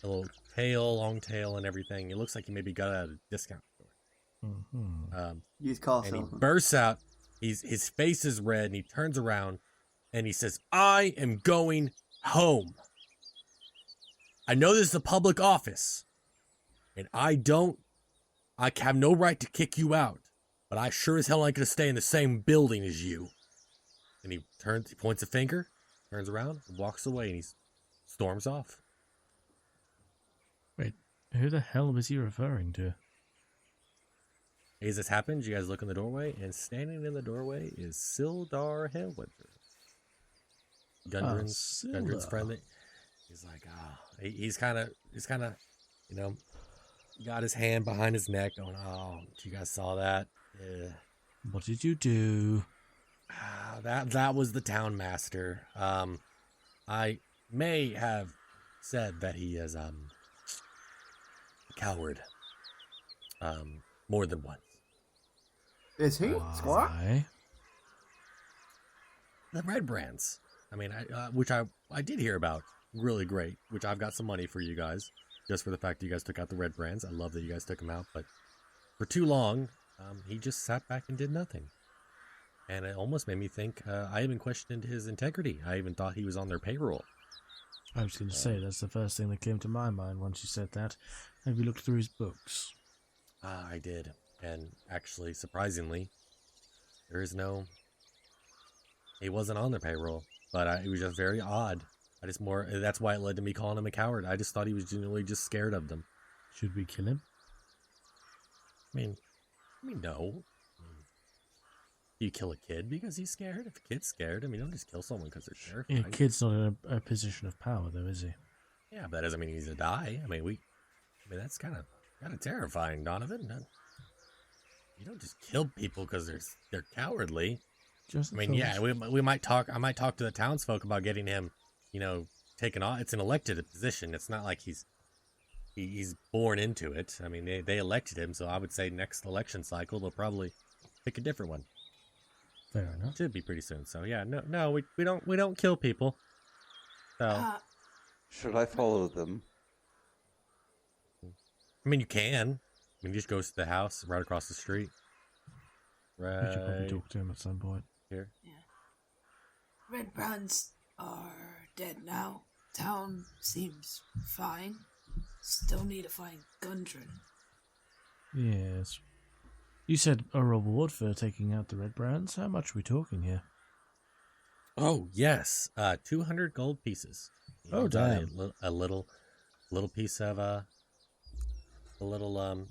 little tail, long tail, and everything. It looks like he maybe got out of a discount store. Mm-hmm. Use car And he salesman. bursts out. His face is red, and he turns around, and he says, "I am going home. I know this is a public office, and I have no right to kick you out, but I sure as hell ain't gonna stay in the same building as you." And he points a finger, turns around, and walks away, and he storms off. Wait, who the hell was he referring to? As this happens, you guys look in the doorway, and standing in the doorway is Sildar Hailwinter. Gundren's Sildar. friend. He's like, he's kind of, you know, got his hand behind his neck, going, "Oh, you guys saw that? Yeah. What did you do? That was the town master. I may have said that he is a coward. More than once. Is he? Squire? Why? The red brands. I mean, which I did hear about. Really great. Which I've got some money for you guys, just for the fact that you guys took out the red brands. I love that you guys took them out, but for too long, he just sat back and did nothing. And it almost made me think. I even questioned his integrity. I even thought he was on their payroll. I was going to say, that's the first thing that came to my mind once you said that. Have you looked through his books? I did, and actually, surprisingly, he wasn't on their payroll, but it was just very odd. That's why it led to me calling him a coward. I just thought he was genuinely just scared of them. Should we kill him? I mean, no. Do you kill a kid because he's scared? If a kid's scared, I mean, don't just kill someone because they're terrified. Yeah, kid's not in a position of power, though, is he? Yeah, but that doesn't mean he's to die. I mean, that's kind of terrifying, Donovan. You don't just kill people because they're cowardly. Just I mean, yeah, we might talk. I might talk to the townsfolk about getting him, taken off. It's an elected position. It's not like he's born into it. I mean, they elected him, so I would say next election cycle they'll probably pick a different one. Fair enough. Should be pretty soon. So yeah, no, we don't kill people. So Should I follow them? I mean, you can. I mean, you just go to the house right across the street. We should probably Right talk to him at some point. here. Red brands are dead now. Town seems fine. Still need to find Gundren. Yes. You said a reward for taking out the red brands. How much are we talking here? Oh yes, 200 gold pieces. Oh, damn. A little piece of a little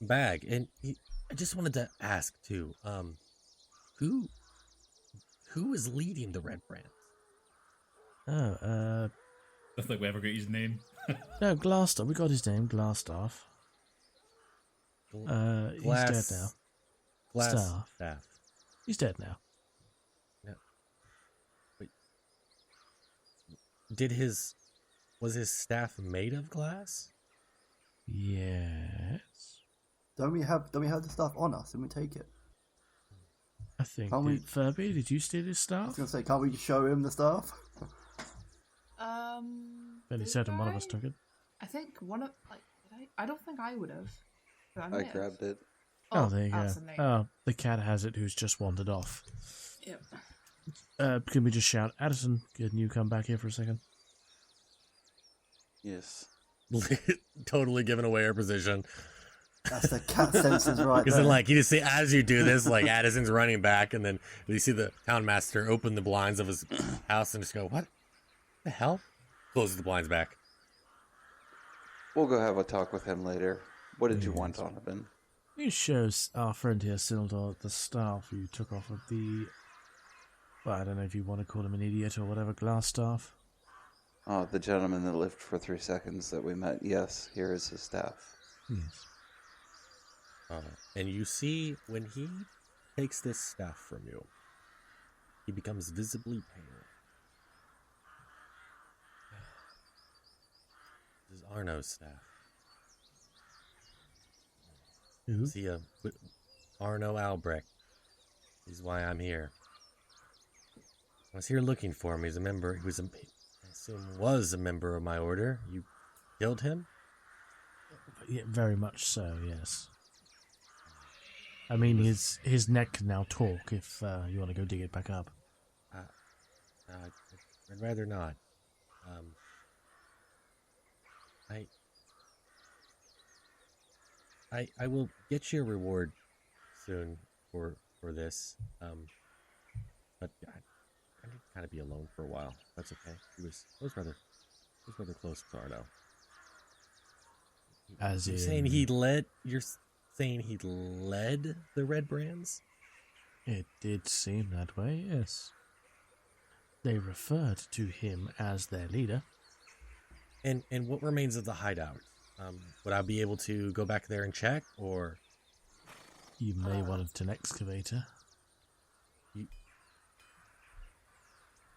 bag. And I just wanted to ask too, who is leading the red brand? Oh, I don't think we ever got his name. no, Glassstaff. We got his name, Glassstaff. He's dead now. Staff. He's dead now. Was his staff made of glass? Yes. Don't we have the stuff on us and we take it? I think. Can't we- Furby, did you steal his I was stuff? gonna say, can't we show him the stuff? Benny did said and one of us I? took it. I think one of I don't think I would have. But I, I may have. grabbed it. Oh, there you go. Alison, there you Oh, the cat has it who's just wandered off. Yep. Can we just shout, Addison, can you come back here for a second? Yes. Totally giving away our position. That's the cat senses right Because there. then, like, you just see as you do this, like Addison's running back, and then you see the town master open the blinds of his house and just go, "What the hell?" Closes the blinds back. We'll go have a talk with him later. What did you want, Yes. Donovan? It shows our friend here, Sildar, the staff you took off of the... Well, I don't know if you want to call him an idiot or whatever, glass staff. Oh, the gentleman that lived for 3 seconds that we met. Yes, here is his staff. Yes. And you see when he takes this staff from you, he becomes visibly pale. This is Arno's staff. Who? See, Arno Albrecht. He's why I'm here. I was here looking for him. He's a member. He was, I assume, was a member of my order. You killed him? Yeah, very much so, yes. I mean, his neck can now talk if you want to go dig it back up. I'd rather not. I will get you a reward soon for this. But I need to kind of be alone for a while. That's okay. He was rather close to Arno. As You're in... saying he led the Red Brands? It did seem that way, yes. They referred to him as their leader. And what remains of the hideout? Would I be able to go back there and check, or You may want an excavator.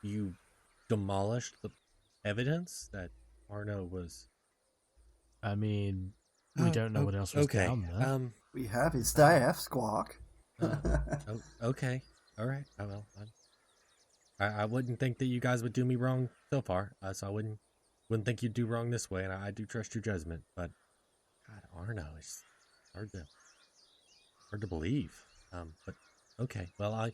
you demolished the evidence that Arno was? I mean, we don't know what else was okay. down there. We have his staff, Squawk. Okay. All right. I will. I wouldn't think that you guys would do me wrong so far, so I wouldn't think you'd do wrong this way, and I do trust your judgment. But God, Arno is hard to believe. But okay. Well, I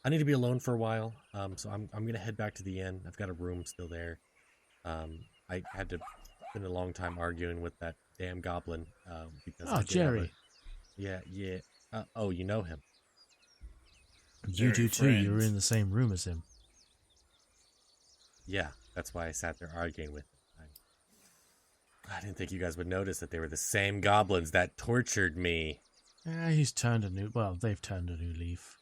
need to be alone for a while. So I'm gonna head back to the inn. I've got a room still there. I had to spend a long time arguing with that damn goblin. Because I did Jerry. Yeah. Oh, you know him. You do Very too. You were friends. in the same room as him. Yeah, that's why I sat there arguing with him. I didn't think you guys would notice that they were the same goblins that tortured me. He's turned a new... Well, they've turned a new leaf.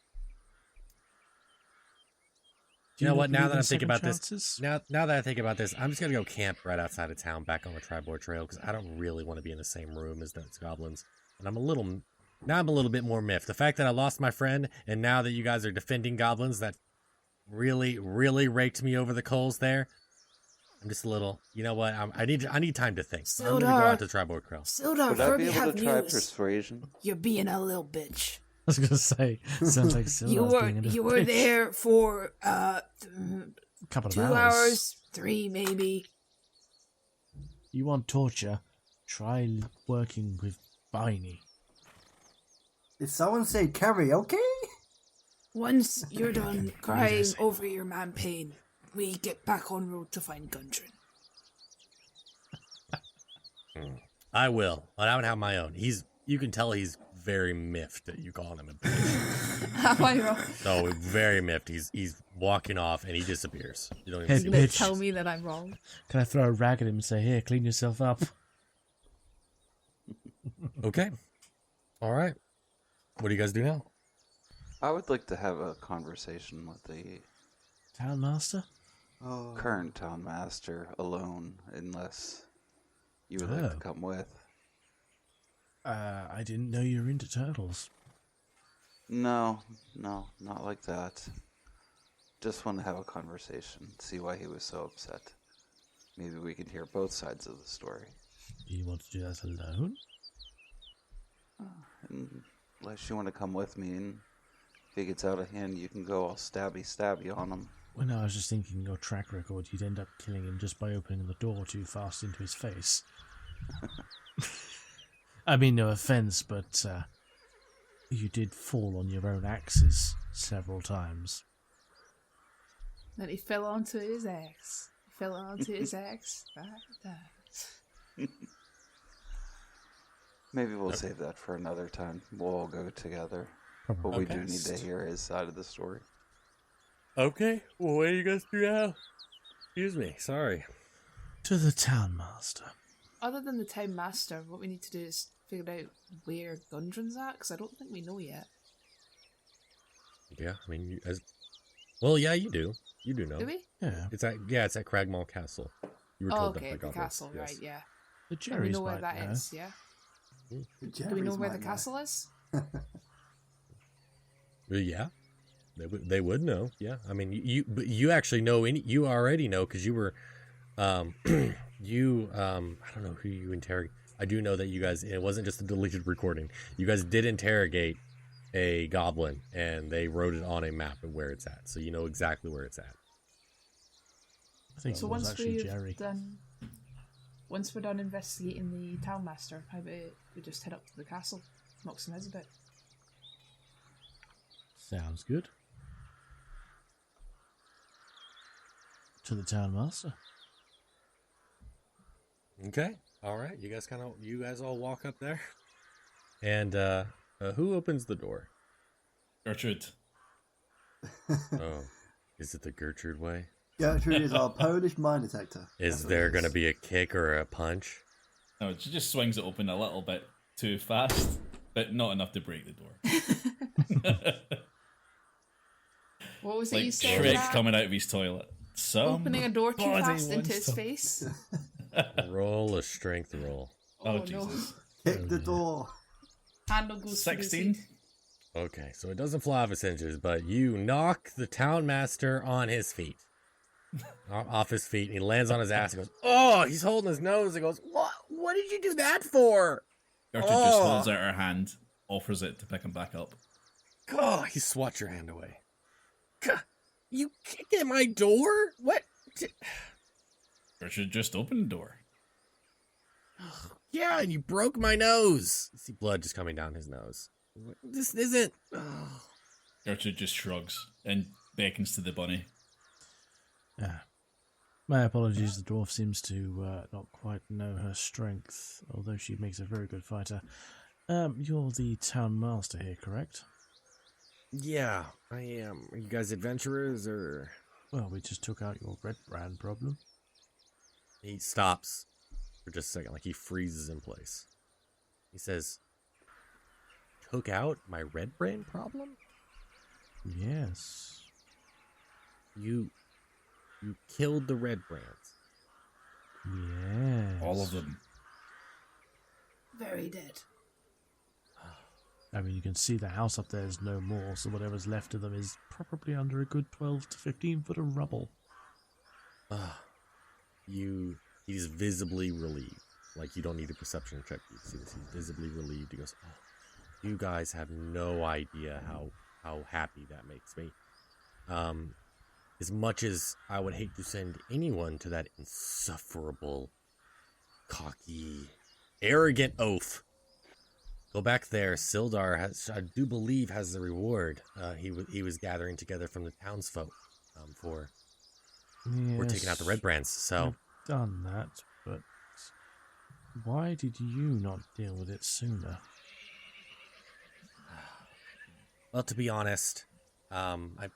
Do You know what? believe Now that in I'm thinking about second this, chances? now that I think about this, I'm just gonna go camp right outside of town, back on the Tribord Trail, because I don't really want to be in the same room as those goblins. And I'm a little bit more miffed. The fact that I lost my friend, and now that you guys are defending goblins, that really, really raked me over the coals there. I'm just a little. You know what? I need time to think. I'm gonna go Sildar. out to Tribord Trail. Sildar, Would I be Furby able have to try news. persuasion? You're being a little bitch. I was gonna say, sounds like Sildar's You were there for a couple of 2 hours, 3 maybe. You want torture? Try working with Viney. Did someone say karaoke? Once you're done crying over your man pain, we get back on road to find Gundren. I will. But I would have my own. You can tell he's very miffed that you calling him a bitch. Am I wrong? So very miffed. He's walking off and he disappears. You don't even Hey, see You him. gonna bitch. tell me that I'm wrong? Can I throw a rag at him and say, "Here, clean yourself up"? Okay. All right. What do you guys do now? I would like to have a conversation with the Town master? Oh, current town master alone, unless you would like to Oh. come with. I didn't know you were into turtles. No, not like that. Just want to have a conversation, see why he was so upset. Maybe we can hear both sides of the story. You want to do that alone? Unless you want to come with me, and if he gets out of hand, you can go all stabby on him. Well, no, I was just thinking your track record, you'd end up killing him just by opening the door too fast into his face. I mean, no offense, but you did fall on your own axes several times. Then he fell onto his axe. He fell onto his axe. Maybe we'll save that for another time. We'll all go together. But Probably. we do Okay. need to hear his side of the story. Okay, well, what do you guys do now? Excuse me, sorry. To the town master. Other than the town master, what we need to do is figure out where Gundren's at, because I don't think we know yet. Yeah, I mean, well, yeah, you do. You do know. Do we? Yeah. It's at Cragmaw Castle. You were Oh, told okay, that by the Goblin. castle, Yes. right, yeah. The And we Jerry's know where might that know. is, yeah? The Do we know Jerry's where the might castle is? Well, yeah, they would know. Yeah, I mean, you actually know you already know because you were, I don't know who you interrogate. I do know that you guys. It wasn't just a deleted recording. You guys did interrogate a goblin, and they wrote it on a map of where it's at, so you know exactly where it's at. I think So it was once actually we've Jerry. once we're done investigating the town master, how about we just head up to the castle, knock some heads about? Sounds good. To the town master. Okay, all right. You guys all walk up there, and who opens the door? Gertrude. Oh, is it the Gertrude way? Gertrude is our Polish mine detector. Is That's what there it going to be a kick or a punch? No, she just swings it open a little bit too fast, but not enough to break the door. What was it Like you said? Shrek Jack? coming out of his toilet. Opening a door too Somebody fast into wants his to- face? Roll a strength roll. Oh, no. Jesus. Kick the door. Handle goes through the 16? seat. Okay, so it doesn't fly off its hinges, but you knock the town master on his feet. Off his feet, and he lands on his ass and goes, oh, he's holding his nose and goes, what did you do that for? Gertrude just Oh. holds out her hand, offers it to pick him back up. God, he swats your hand away. God, you kicked at my door? What? Gertrude just opened the door. Yeah, and you broke my nose. You see blood just coming down his nose. This isn't... Oh. Gertrude just shrugs and beckons to the bunny. My apologies, the dwarf seems to not quite know her strength, although she makes a very good fighter. You're the town master here, correct? Yeah, I am. Are you guys adventurers, or... Well, we just took out your red brand problem. He stops for just a second, like he freezes in place. He says, took out my red brand problem? Yes. You killed the red brands. Yes. All of them. Very dead. I mean, you can see the house up there is no more, so whatever's left of them is probably under a good 12 to 15 foot of rubble. He's visibly relieved. Like, you don't need a perception check. You see this. He's visibly relieved. He goes, oh, you guys have no idea how happy that makes me. As much as I would hate to send anyone to that insufferable, cocky, arrogant oath. Go back there. Sildar has, I do believe, has the reward. He was gathering together from the townsfolk for taking out the red brands. So I've done that, but why did you not deal with it sooner? well, to be honest, if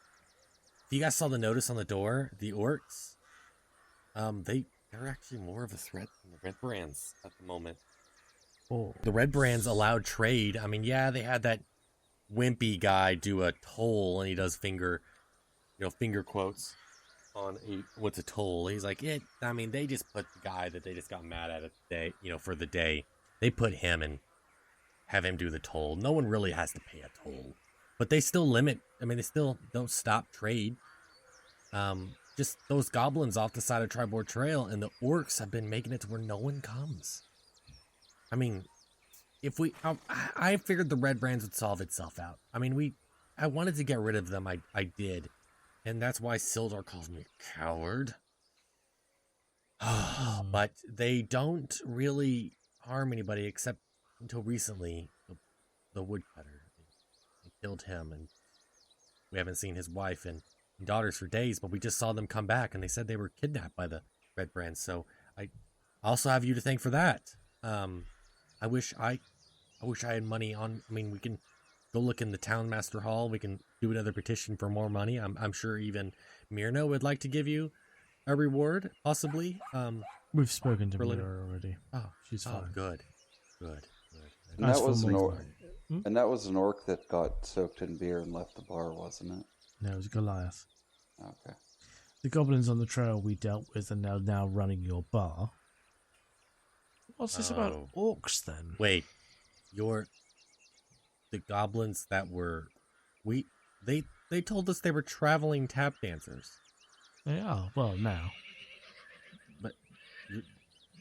you guys saw the notice on the door, the orcs, they're actually more of a threat than the red brands at the moment. Oh, The red brands allowed trade. I mean, yeah, they had that wimpy guy do a toll, and he does finger quotes on what's a toll. He's like, I mean, they just put the guy that they just got mad at today, for the day. They put him and have him do the toll. No one really has to pay a toll, but they still limit. I mean, they still don't stop trade. Just those goblins off the side of Tribord Trail and the orcs have been making it to where no one comes. I mean, I figured the red brands would solve itself out. I mean, I wanted to get rid of them. I did. And that's why Sildar calls me a coward. But they don't really harm anybody except until recently, the woodcutter. They killed him, and we haven't seen his wife and daughters for days, but we just saw them come back, and they said they were kidnapped by the red brands. So I also have you to thank for that. I wish I I wish I had money on. I mean, we can go look in the town master hall. We can do another petition for more money. I'm sure even Myrna would like to give you a reward, possibly. We've spoken to For living- Mira already. Oh, She's oh, fine. good, good. And As that for was an more orc. money- And that was an orc that got soaked in beer and left the bar, wasn't it? No, it was Goliath. Okay. The goblins on the trail we dealt with are now running your bar. What's this about Oh. orcs then? Wait, the goblins that were they told us they were traveling tap dancers. They are. Well, now. But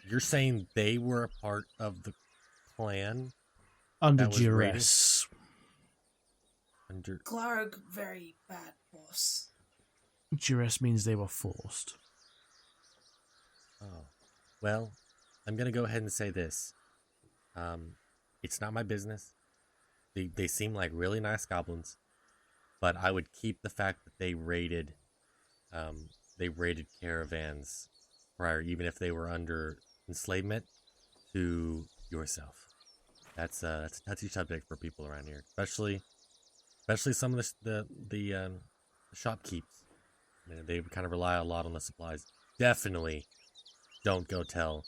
you're saying they were a part of the clan Under That was raided? duress. under Clark, very bad boss. Duress means they were forced. Oh. Well, I'm gonna go ahead and say this. It's not my business. They seem like really nice goblins, but I would keep the fact that they raided caravans prior, even if they were under enslavement, to yourself. That's a touchy subject for people around here, especially some of the shopkeepers. I mean, they kind of rely a lot on the supplies. Definitely don't go tell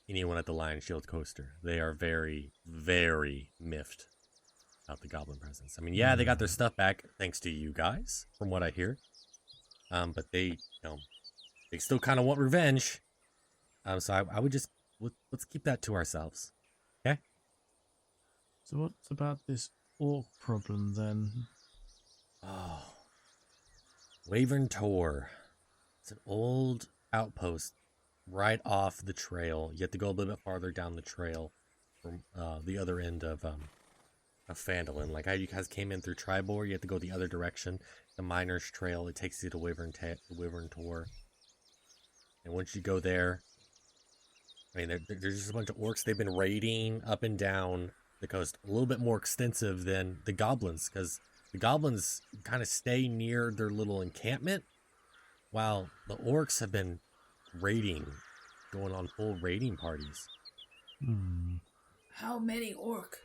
anyone at the Lion Shield Coaster. They are very, very miffed about the goblin presence. I mean, yeah, they got their stuff back thanks to you guys, from what I hear. But they still kind of want revenge. So I would just let's keep that to ourselves. Okay. So what's about this orc problem then? Oh, Wavern Tor. It's an old outpost right off the trail. You have to go a little bit farther down the trail from the other end of Phandelver. Like how you guys came in through Tribor, you have to go the other direction. The Miners Trail, it takes you to Wavern Tor. And once you go there, I mean, there's just a bunch of orcs. They've been raiding up and down the coast, a little bit more extensive than the goblins, because the goblins kind of stay near their little encampment, while the orcs have been raiding, going on full raiding parties. How many orc?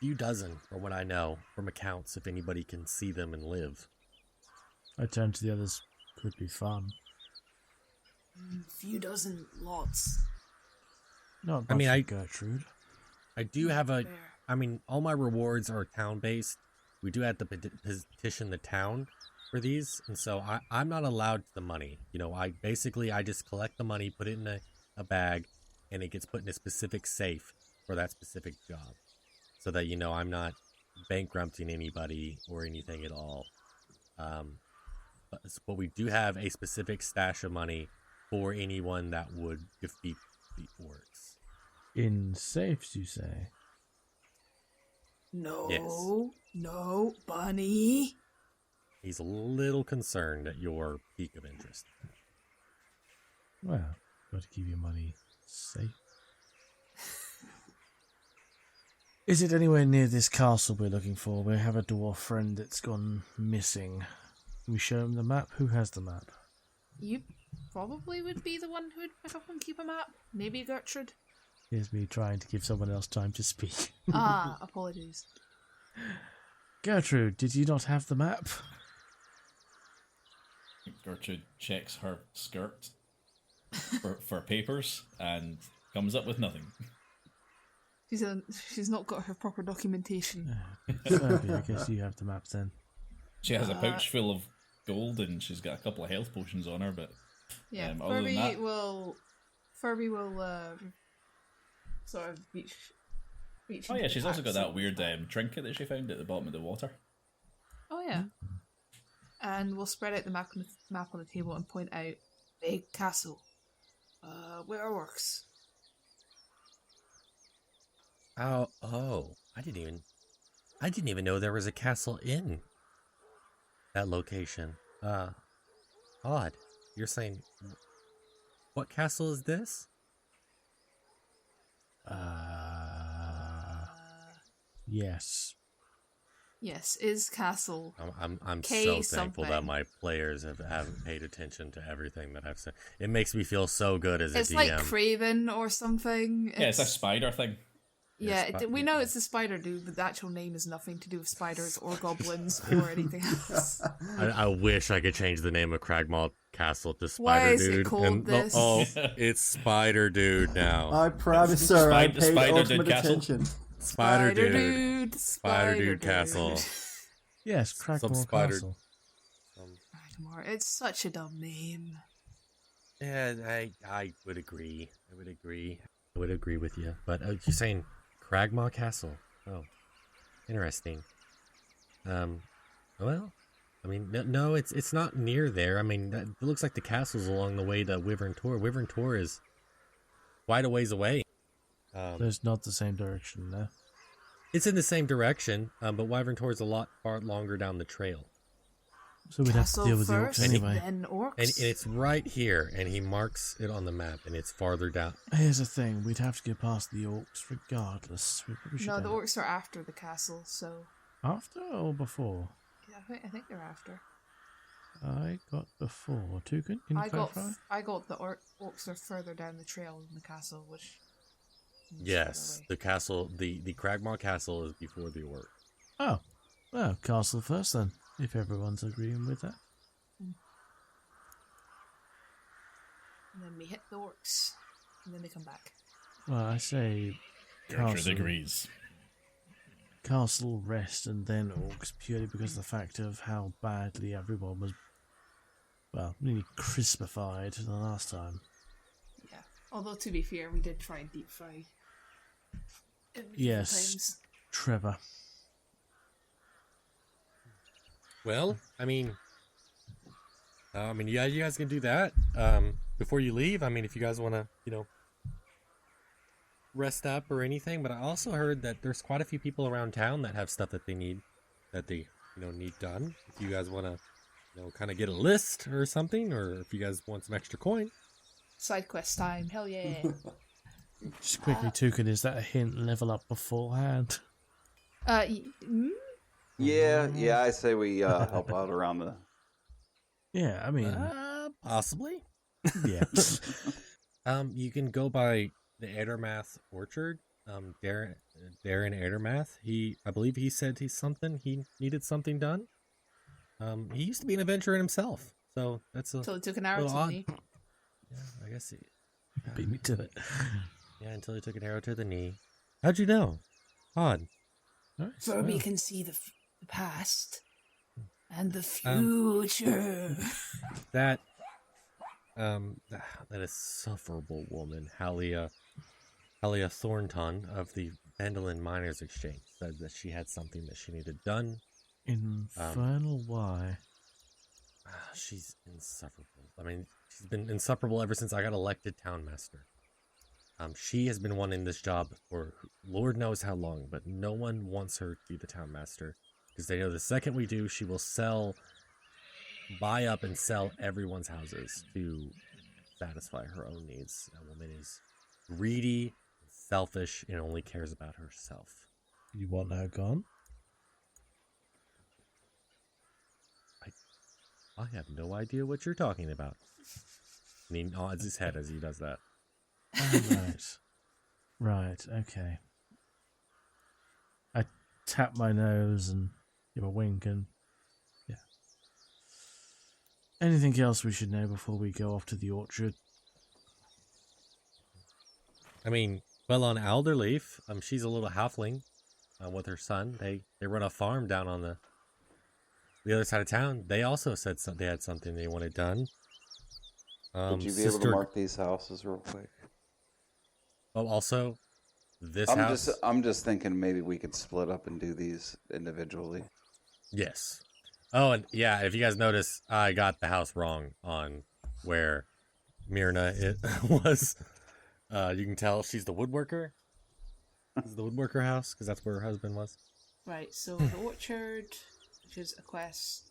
Few dozen, from what I know, from accounts, if anybody can see them and live. I turn to the others. Could be fun. Few dozen lots. Not I mean, much for Gertrude. I do have a... Fair. I mean, all my rewards are town-based. We do have to petition the town for these, and so I'm not allowed the money. You know, I just collect the money, put it in a bag, and it gets put in a specific safe for that specific job. So that, you know, I'm not bankrupting anybody or anything at all. But we do have a specific stash of money for anyone that would defeat the orcs. In safes, you say? No, Yes. no, Bunny. He's a little concerned at your peak of interest. Well, got to keep your money safe. Is it anywhere near this castle we're looking for? We have a dwarf friend that's gone missing. We show him the map. Who has the map? You probably would be the one who would pick up and keep a map. Maybe Gertrude. Here's me trying to give someone else time to speak. Apologies. Gertrude, did you not have the map? Gertrude checks her skirt for papers and comes up with nothing. She's not got her proper documentation. Furby, I guess you have the map then. She has a pouch full of gold and she's got a couple of health potions on her, but Yeah, other than that, Furby will sort of reach. oh yeah, into she's the also got packs that weird trinket that she found at the bottom of the water. Oh yeah. And we'll spread out the map on the table and point out Big castle. Where are orcs? Oh, I didn't even know there was a castle in that location. Odd. You're saying, what castle is this? Yes. yes, is castle. I'm K so thankful that something. my players haven't paid attention to everything that I've said. It makes me feel so good as a It's DM. like Craven or something. Yeah, it's a spider thing. Yeah, we know it's the spider dude, but the actual name has nothing to do with spiders or goblins or anything else. I wish I could change the name of Cragmaw Castle to Spider Why is Dude. it called this? It's Spider Dude now. I promise, sir, I paid Spider ultimate Dude Castle? attention. Spider Dude. Dude. Spider Dude Castle. Yes, Some Crackmore spider- Castle. Cragmore. It's such a dumb name. Yeah, I would agree. I would agree with you. But you're saying Cragmaw Castle? Oh, interesting. Well, I mean, no, it's not near there. I mean, it looks like the castle's along the way to Wyvern Tor. Wyvern Tor is quite a ways away. So it's not the same direction there. It's in the same direction, but Wyvern Tor is a lot far longer down the trail. So we'd have to Castle deal with the orcs first, anyway. then orcs. And it's right here, and he marks it on the map, and it's farther down. Here's the thing, we'd have to get past the orcs regardless. We probably should No, the have- orcs are after the castle, so After or before? yeah, I think they're after. I got before. Toucan, can you clarify? I got the orcs are further down the trail than the castle, which is Yes, further away. the castle, the Cragmaw Castle is before the orc. Oh, well, castle first then, if everyone's agreeing with that. And then we hit the orcs, and then they come back. Well, I say Gertrude castle, agrees. castle rest and then orcs purely because of the fact of how badly everyone was, well, nearly crispified the last time. Yeah. Although to be fair, we did try and deep fry. Yes. Times. Trevor. Well, yeah, you guys can do that. Before you leave, I mean, if you guys want to, rest up or anything. But I also heard that there's quite a few people around town that have stuff that they need need done. If you guys want to, kind of get a list or something, or if you guys want some extra coin. Side quest time, hell yeah. Just quickly, Toucan, is that a hint level up beforehand? Yeah, I say we help out around the. Yeah, I mean, Possibly. yeah. You can go by the Edermath Orchard. Darren Edermath. I believe he said he needed something done. He used to be an adventurer himself, so that's a So it took an arrow little to odd. me. Yeah, I guess he. Beat me to it. Yeah, until he took an arrow to the knee. How'd you know? Odd. Nice. Furby well. can see the past and the future. That insufferable woman, Halia Thornton of the Vandalin Miners Exchange, said that she had something that she needed done. Infernal why? She's insufferable. I mean, she's been insufferable ever since I got elected townmaster. She has been wanting this job for Lord knows how long, but no one wants her to be the townmaster because they know the second we do, she will buy up and sell everyone's houses to satisfy her own needs. That woman is greedy, selfish, and only cares about herself. You want her gone? I have no idea what you're talking about. And he nods his head as he does that. Right. Right, okay. I tap my nose and give a wink and... yeah. Anything else we should know before we go off to the orchard? I mean, well, on Alderleaf, she's a little halfling with her son. They run a farm down on the other side of town. They also said they had something they wanted done. Would you be able to mark these houses real quick? Oh, also, this house. I'm just thinking maybe we could split up and do these individually. Yes. Oh, and yeah, if you guys notice, I got the house wrong on where Myrna was. You can tell she's the woodworker. This is the woodworker house because that's where her husband was. Right, so the orchard, which is a quest.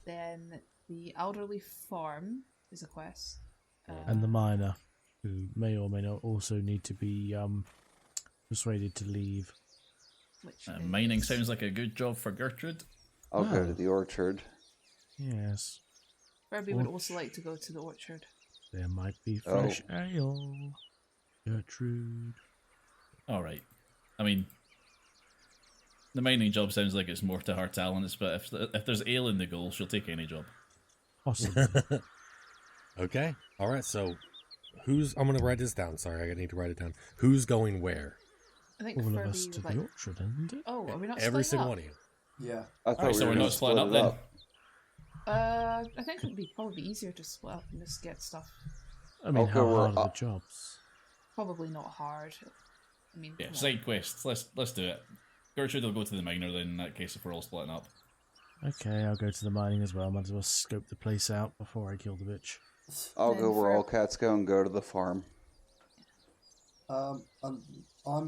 Then the Alderleaf Farm is a quest. And the miner, who may or may not also need to be persuaded to leave. Which Mining is- sounds like a good job for Gertrude. I'll go Oh. to the orchard. Yes, Furby would also like to go to the orchard. there might be fresh ale. Gertrude. All right. I mean, the mining job sounds like it's more to her talents, but if there's ale in the goal, she'll take any job. Possibly. Okay. All right. So, I'm going to write this down. Sorry, I need to write it down. Who's going where? I think All of Furby us to would the like. orchard, isn't it? Oh, are we not Every splitting single up? one of you. Yeah. I thought Alright, so we we're were not gonna splitting split up it then. up. I think it would be probably easier to split up and just get stuff. I mean, Okay, how we're hard are up. the jobs? Probably not hard. I mean, Yeah, come on. side quests. Let's do it. Gertrude will go to the miner then. In that case, if we're all splitting up. Okay, I'll go to the mining as well. Might as well scope the place out before I kill the bitch. I'll Then go where for- all cats go and go to the farm. I'm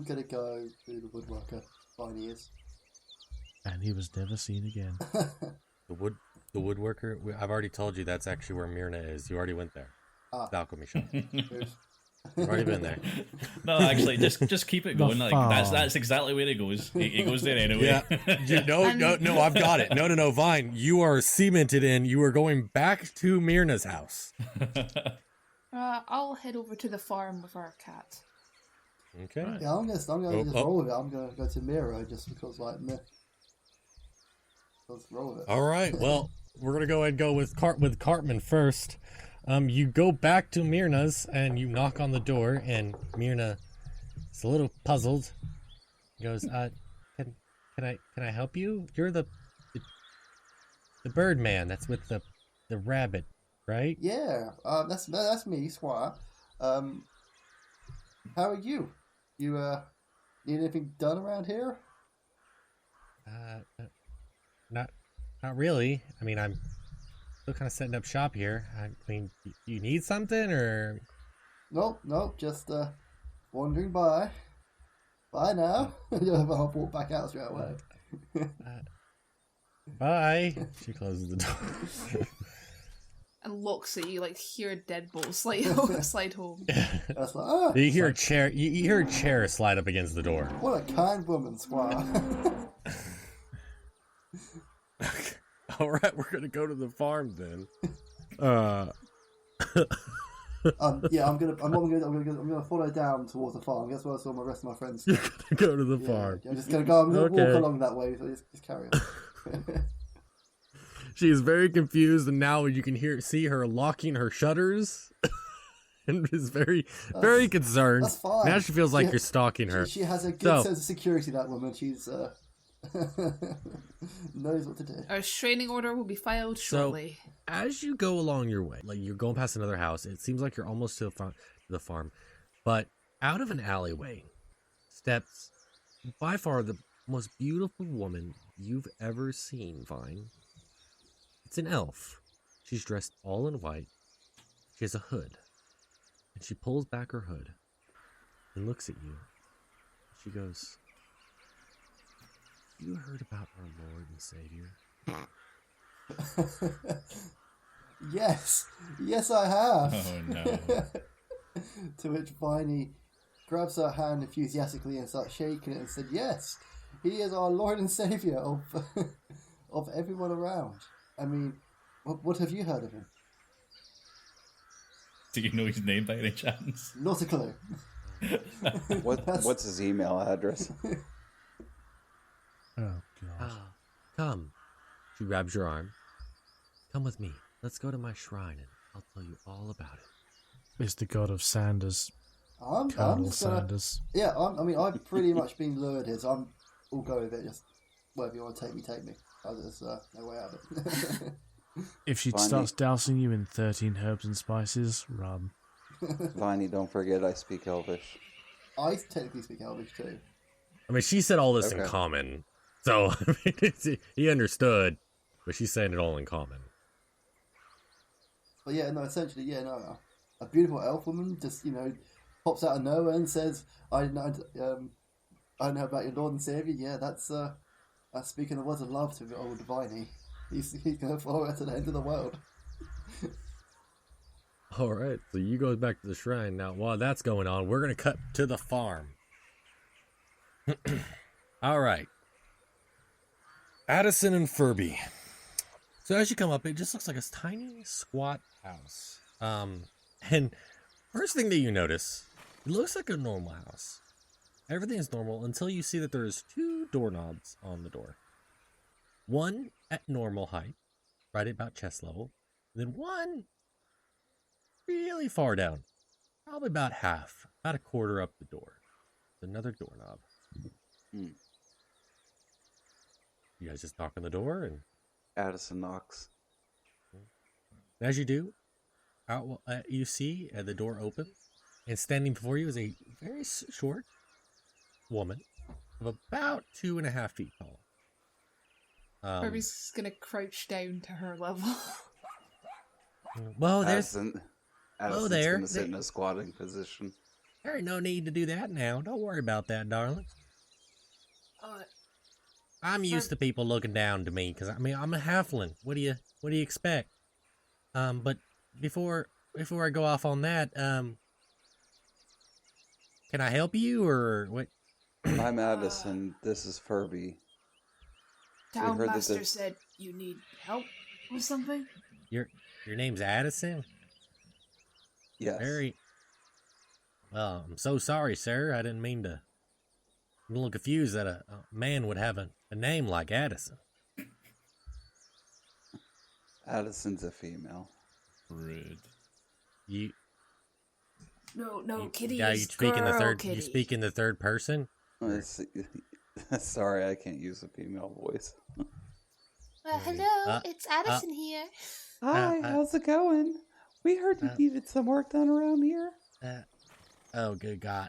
gonna go to the woodworker. Viney is. And he was never seen again. The woodworker. I've already told you that's actually where Myrna is. You already went there. Ah. The alchemy shop. Good. You've already been there. No, actually, just keep it The going. Like farm. that's exactly where it goes. He goes there anyway. Yeah. No, I've got it. No, Vine. You are cemented in. You are going back to Myrna's house. I'll head over to the farm with our cat. Okay. Right. Yeah, I'm gonna just Oh. roll with it. I'm gonna go to Miro just because like meh. Let's roll with it. All right. Well, we're gonna go ahead and go with Cartman first. You go back to Myrna's and you knock on the door, and Myrna is a little puzzled. Goes, can I help you? You're the bird man that's with the rabbit, right? Yeah, that's me, Squire. How are you? You need anything done around here? Not really. I mean, I'm still kind of setting up shop here. I mean, you need something or? Nope, just wandering by. Bye now. I'll walk back out straight away. Bye. She closes the door. And looks at you like hear a deadbolt slide home. That's like, ah, You hear a chair. You hear a chair slide up against the door. what a kind woman, Squire. All right, we're gonna go to the farm then. Yeah, I'm gonna follow down towards the farm. That's where I saw my rest of my friends. You're gonna go to the Yeah, farm. I'm just gonna go. I'm gonna Okay. walk along that way. So just carry on. She is very confused, and now you can see her locking her shutters, and is very concerned. That's fine. Now she feels like She- you're stalking her. She has a good So- sense of security. That woman. She's knows what to do. Our restraining order will be filed shortly. As you go along your way, like you're going past another house, it seems like you're almost to the farm, but out of an alleyway steps by far the most beautiful woman you've ever seen, Vine. It's an elf. She's dressed all in white. She has a hood, and she pulls back her hood and looks at you. She goes, "You heard about our Lord and Savior?" Yes, I have. Oh no. To which Viney grabs her hand enthusiastically and starts shaking it and said, "Yes, he is our Lord and Savior of of everyone around." I mean, what have you heard of him? Do you know his name by any chance? Not a clue. What's his email address? Oh, God. Come. She grabs your arm. Come with me. Let's go to my shrine and I'll tell you all about it. It's the god of Sanders. I'm Colonel just gonna, Sanders. yeah. I've pretty much been lured here, so I'll go with it. Just wherever you want to take me, take me. There's no way out of it. If she Finally. starts dousing you in 13 herbs and spices, run. Viney, don't forget I speak Elvish. I technically speak Elvish too. I mean, she said all this in Okay. common. So, I mean, he understood, but she's saying it all in common. But yeah, no, essentially, yeah, no. A beautiful elf woman just, pops out of nowhere and says, I know about your Lord and Savior. Yeah, that's speaking the words of love to old Viney. He's going to follow her to the end of the world. All right, so you go back to the shrine. Now, while that's going on, we're going to cut to the farm. All right. Addison and Furby. So as you come up, it just looks like a tiny, squat house. And first thing that you notice, it looks like a normal house. everything's normal until you see that there's 2 doorknobs on the door. One at normal height, right at about chest level, and then one really far down, probably about half, about a quarter up the door. Another doorknob. Hmm. You guys just knock on the door, and Addison knocks. as you do, you see the door opens, and standing before you is a very short woman of about 2.5 feet tall. Kirby's gonna crouch down to her level. Well, there's Addison's there. gonna sit in a squatting position. there ain't no need to do that now. Don't worry about that, darling. I'm used to people looking down to me because I'm a halfling. What do you expect? But before I go off on that, can I help you or what? I'm Addison. This is Furby. Town heard that master the- said you need help with something. Your name's Addison? Yes. Very well. I'm so sorry, sir. I didn't mean to. I'm a little confused that a man would have a name like Addison. Addison's a female. Rude. You No, Kitty yeah, is you speak in the girl third. Kitty. You speak in the third person. Sorry, I can't use a female voice. Hello, it's Addison here. Hi, how's it going? We heard you needed some work done around here. Oh, good God.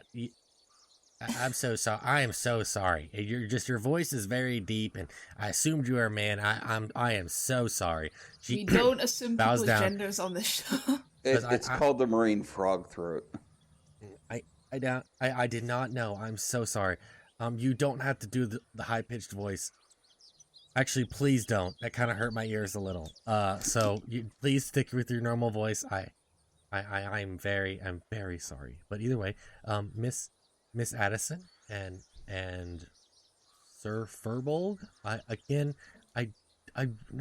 I'm so sorry. I am so sorry. Your voice is very deep, and I assumed you were a man. I am so sorry. We don't assume bows people's down. genders on this show. It's called the marine frog throat. I did not know. I'm so sorry. You don't have to do the high pitched voice. Actually, please don't. That kind of hurt my ears a little. So you please stick with your normal voice. I'm very sorry. But either way, Miss Addison and Sir Furbolg. I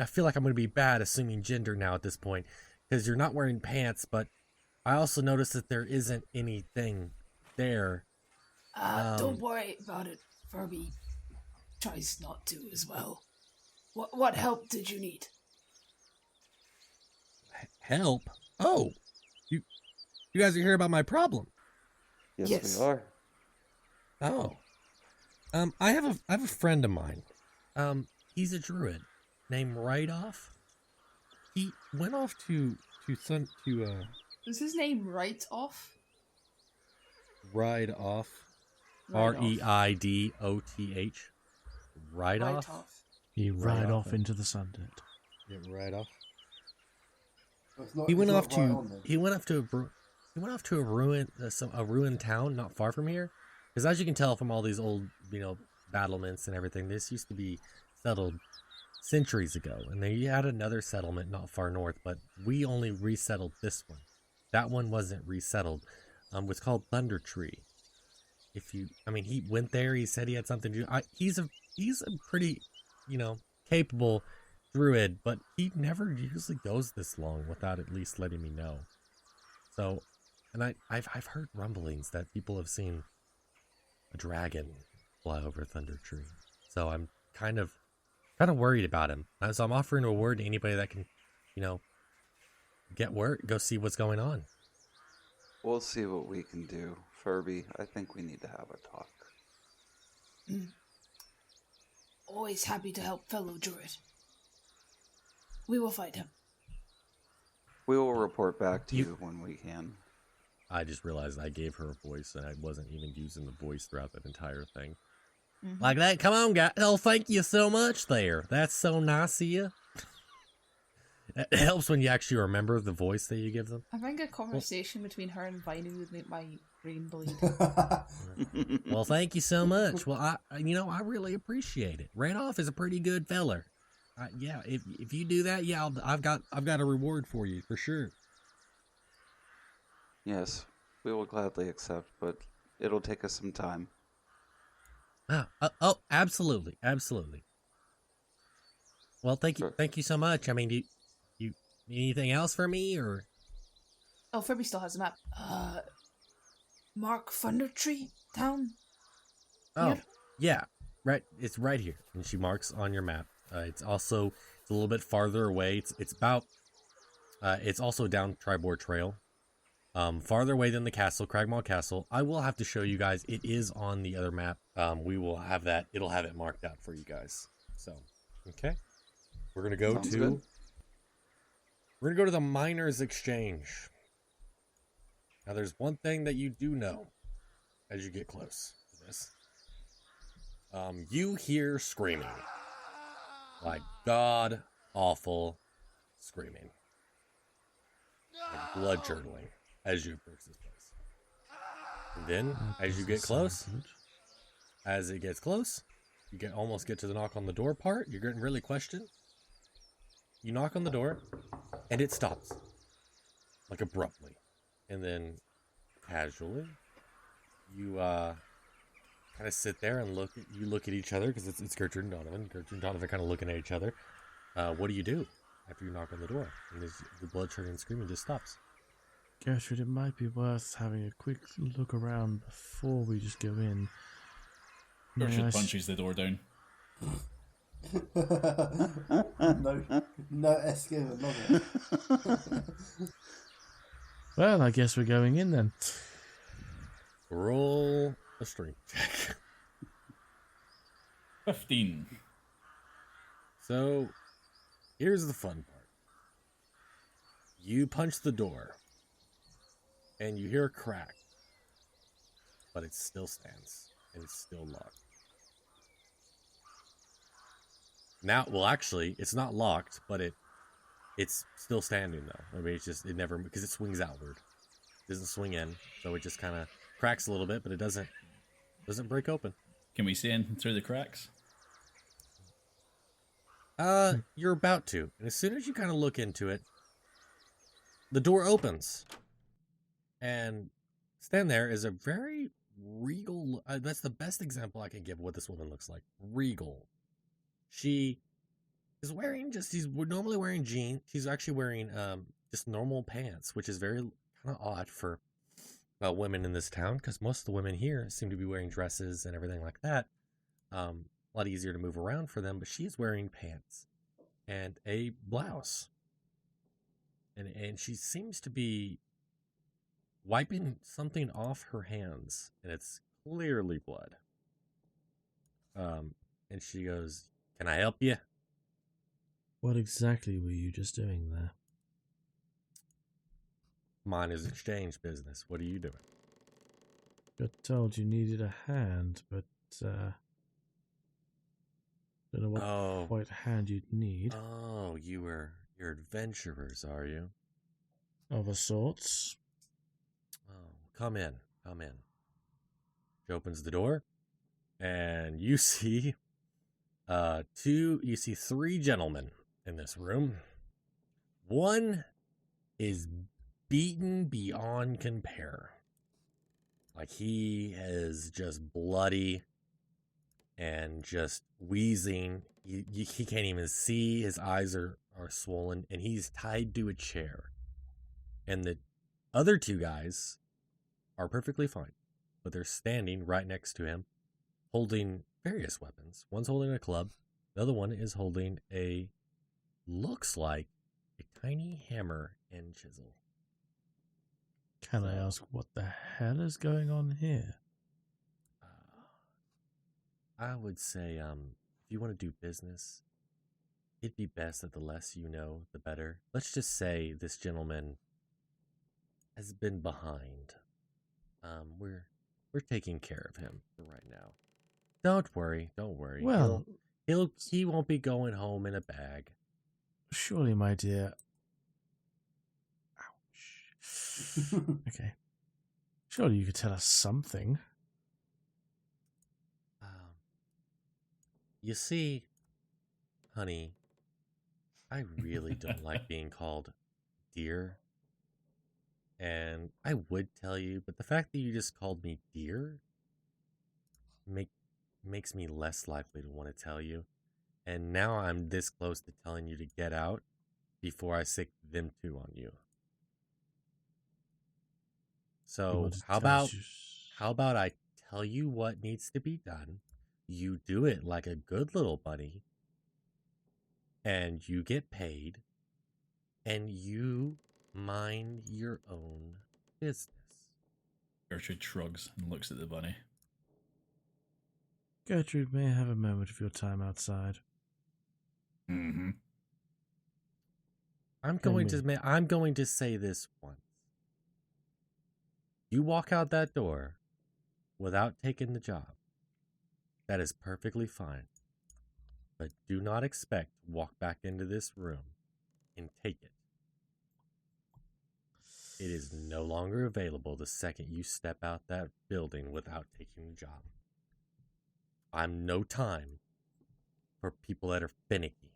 feel like I'm going to be bad assuming gender now at this point because you're not wearing pants, but I also noticed that there isn't anything there. Don't worry about it. Furby tries not to as well. What help did you need? Help? Oh, you guys are here about my problem. Yes, we are. Oh, I have a friend of mine. He's a druid named Rightoff. He went off to Is his name Right Off? Ride off. Right Reidoth. Ride Right off. Off. He ride Right off off. into the sunset. Yeah, right off. It's not, He went it's off not right to on then. he went off to a ruined town not far from here. Because as you can tell from all these old battlements and everything, this used to be settled centuries ago, and they had another settlement not far north, but we only resettled this one. That one wasn't resettled. It's called Thunder Tree. He went there. He said he had something to do. He's a pretty, capable druid, but he never usually goes this long without at least letting me know. So, and I've heard rumblings that people have seen a dragon fly over Thunder Tree. So I'm kind of worried about him. So I'm offering a word to anybody that can, get word, go see what's going on. We'll see what we can do. Furby, I think we need to have a talk. Always happy to help fellow druid. We will fight him. We will report back to you when we can. I just realized I gave her a voice and I wasn't even using the voice throughout that entire thing. Mm-hmm. Like that? Come on, guys. Oh, thank you so much there. That's so nice of you. It helps when you actually remember the voice that you give them. I think a conversation between her and Viney would make my brain bleed. Well, thank you so much. Well, I really appreciate it. Randolph is a pretty good feller. Yeah, if you do that, yeah, I've got a reward for you for sure. Yes, we will gladly accept, but it'll take us some time. Oh, absolutely. Well, thank you so much. I mean, do you need anything else for me, or? Oh, Furby still has a map. Mark Thundertree Town? Oh, Here? yeah, right. It's right here, and she marks on your map. It's also a little bit farther away. It's about. It's also down Tribord Trail. Farther away than the castle, Cragmaw Castle. I will have to show you guys. It is on the other map. We will have that. It'll have it marked out for you guys. So, okay, we're gonna go Sounds to. good. We're gonna go to the Miners' Exchange. Now, there's one thing that you do know as you get close to this. You hear screaming, like god awful screaming, like blood curdling as you approach this place. And then, as you get close, as it gets close, you almost get to the knock on the door part. You're getting really questioned. You knock on the door, and it stops, like abruptly, and then casually, you kind of sit there and look at each other because it's Gertrude and Donovan. Gertrude and Donovan kind of looking at each other. What do you do after you knock on the door and the blood churning and screaming just stops? Gertrude, it might be worth having a quick look around before we just go in. Gertrude punches the door down. no S given, love it. Well, I guess we're going in then. Roll a strength check. 15. So, here's the fun part. You punch the door, and you hear a crack, but it still stands, and it's still locked. Now, well, actually, it's not locked, but it's still standing, though. I mean, it never, because it swings outward. It doesn't swing in, so it just kind of cracks a little bit, but it doesn't break open. Can we see anything through the cracks? You're about to. And as soon as you kind of look into it, the door opens. And stand there is a very regal, that's the best example I can give of what this woman looks like. Regal. She is wearing she's normally wearing jeans. She's actually wearing just normal pants, which is very kind of odd for women in this town, because most of the women here seem to be wearing dresses and everything like that. A lot easier to move around for them, but she's wearing pants and a blouse. And she seems to be wiping something off her hands, and it's clearly blood. And she goes, "Can I help you?" What exactly were you just doing there? Mine is exchange business. What are you doing? Got told you needed a hand, but don't know what quite hand you'd need. Oh, you're adventurers, are you? Of a sorts. Oh, come in. She opens the door, and you see three gentlemen in this room. One is beaten beyond compare. Like, he is just bloody and just wheezing. He can't even see. His eyes are swollen, and he's tied to a chair. And the other two guys are perfectly fine, but they're standing right next to him, holding various weapons. One's holding a club. The other one is holding looks like a tiny hammer and chisel. Can I ask what the hell is going on here? I would say, if you want to do business, it'd be best that the less you know, the better. Let's just say this gentleman has been behind. We're taking care of him for right now. Don't worry. Well, he won't be going home in a bag. Surely, my dear. Ouch. Okay. Surely you could tell us something. You see, honey, I really don't like being called dear. And I would tell you, but the fact that you just called me dear makes me less likely to want to tell you. And now I'm this close to telling you to get out before I sick them two on you. So how about I tell you what needs to be done. You do it like a good little bunny. And you get paid. And you mind your own business. Gertrude shrugs and looks at the bunny. Gertrude, may I have a moment of your time outside? Mm-hmm. I'm going to say this once. You walk out that door without taking the job. That is perfectly fine. But do not expect to walk back into this room and take it. It is no longer available the second you step out that building without taking the job. I'm no time for people that are finicky.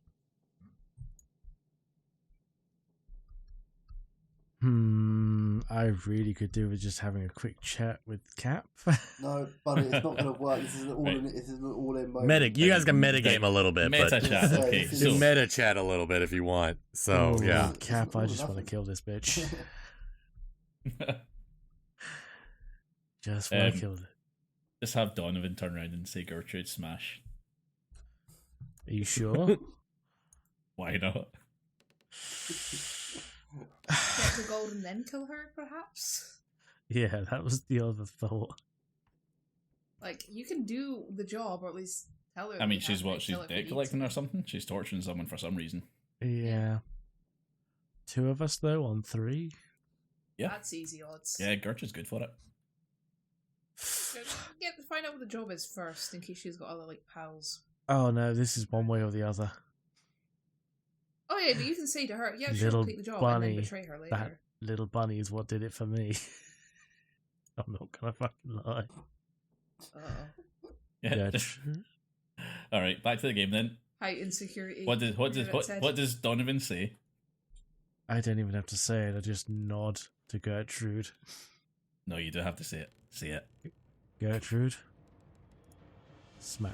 I really could do with just having a quick chat with Cap. No, buddy, it's not going to work. This is an all in. This is an all in moment. You guys can metagame a little bit, Meta but chat. Okay, So- do so meta chat a little bit if you want. So Ooh, yeah, Cap, I Ooh, just want to nothing. kill this bitch. Just want Um, to kill it. just have Donovan turn around and say Gertrude smash. Are you sure? Why not? Get the gold and then kill her, perhaps? Yeah, that was the other thought. Like, you can do the job, or at least tell her. I mean, you she's can, what? like, She's kill her if you debt need collecting to. or something? She's torturing someone for some reason. Yeah. 2 of us, though, on 3? Yeah. That's easy odds. Yeah, Gertrude's good for it. Find out what the job is first, in case she's got other, like, pals. Oh no, this is one way or the other. Oh yeah, but you can say to her, yeah, sure, Little take the job, and bunny, then betray her later. That little bunny is what did it for me. I'm not gonna fucking lie. Uh-oh. Yeah. Yeah, All right, back to the game then. High insecurity. What Hear that said? does Donovan say? I don't even have to say it. I just nod to Gertrude. No, you do have to say it. Say it. Gertrude, smash.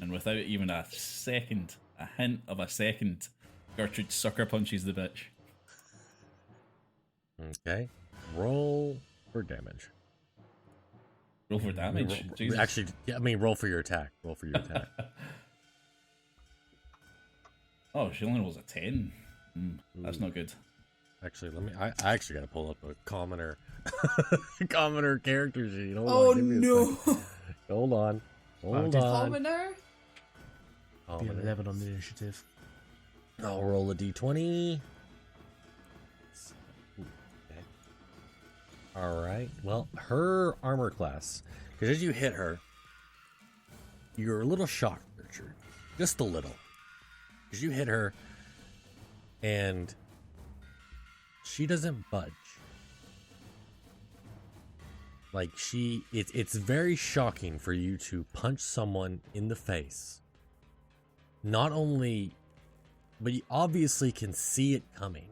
And without even a hint of a second, Gertrude sucker punches the bitch. okay. Roll for damage. Roll for damage. Jesus. Actually, yeah, I mean, roll for your attack. Roll for your attack. Oh, she only rolls a 10. That's not good. Actually, I actually got to pull up a commoner, commoner character sheet. Hold Oh on, give me a no! second. Hold on. Hold on. Commoner? Be Commoner. 11 on the initiative. I'll roll a d20. Okay. All right. Well, her armor class, because as you hit her, you're a little shocked, Richard. Just a little. Because you hit her, and she doesn't budge. Like it's very shocking for you to punch someone in the face. Not only, but you obviously can see it coming.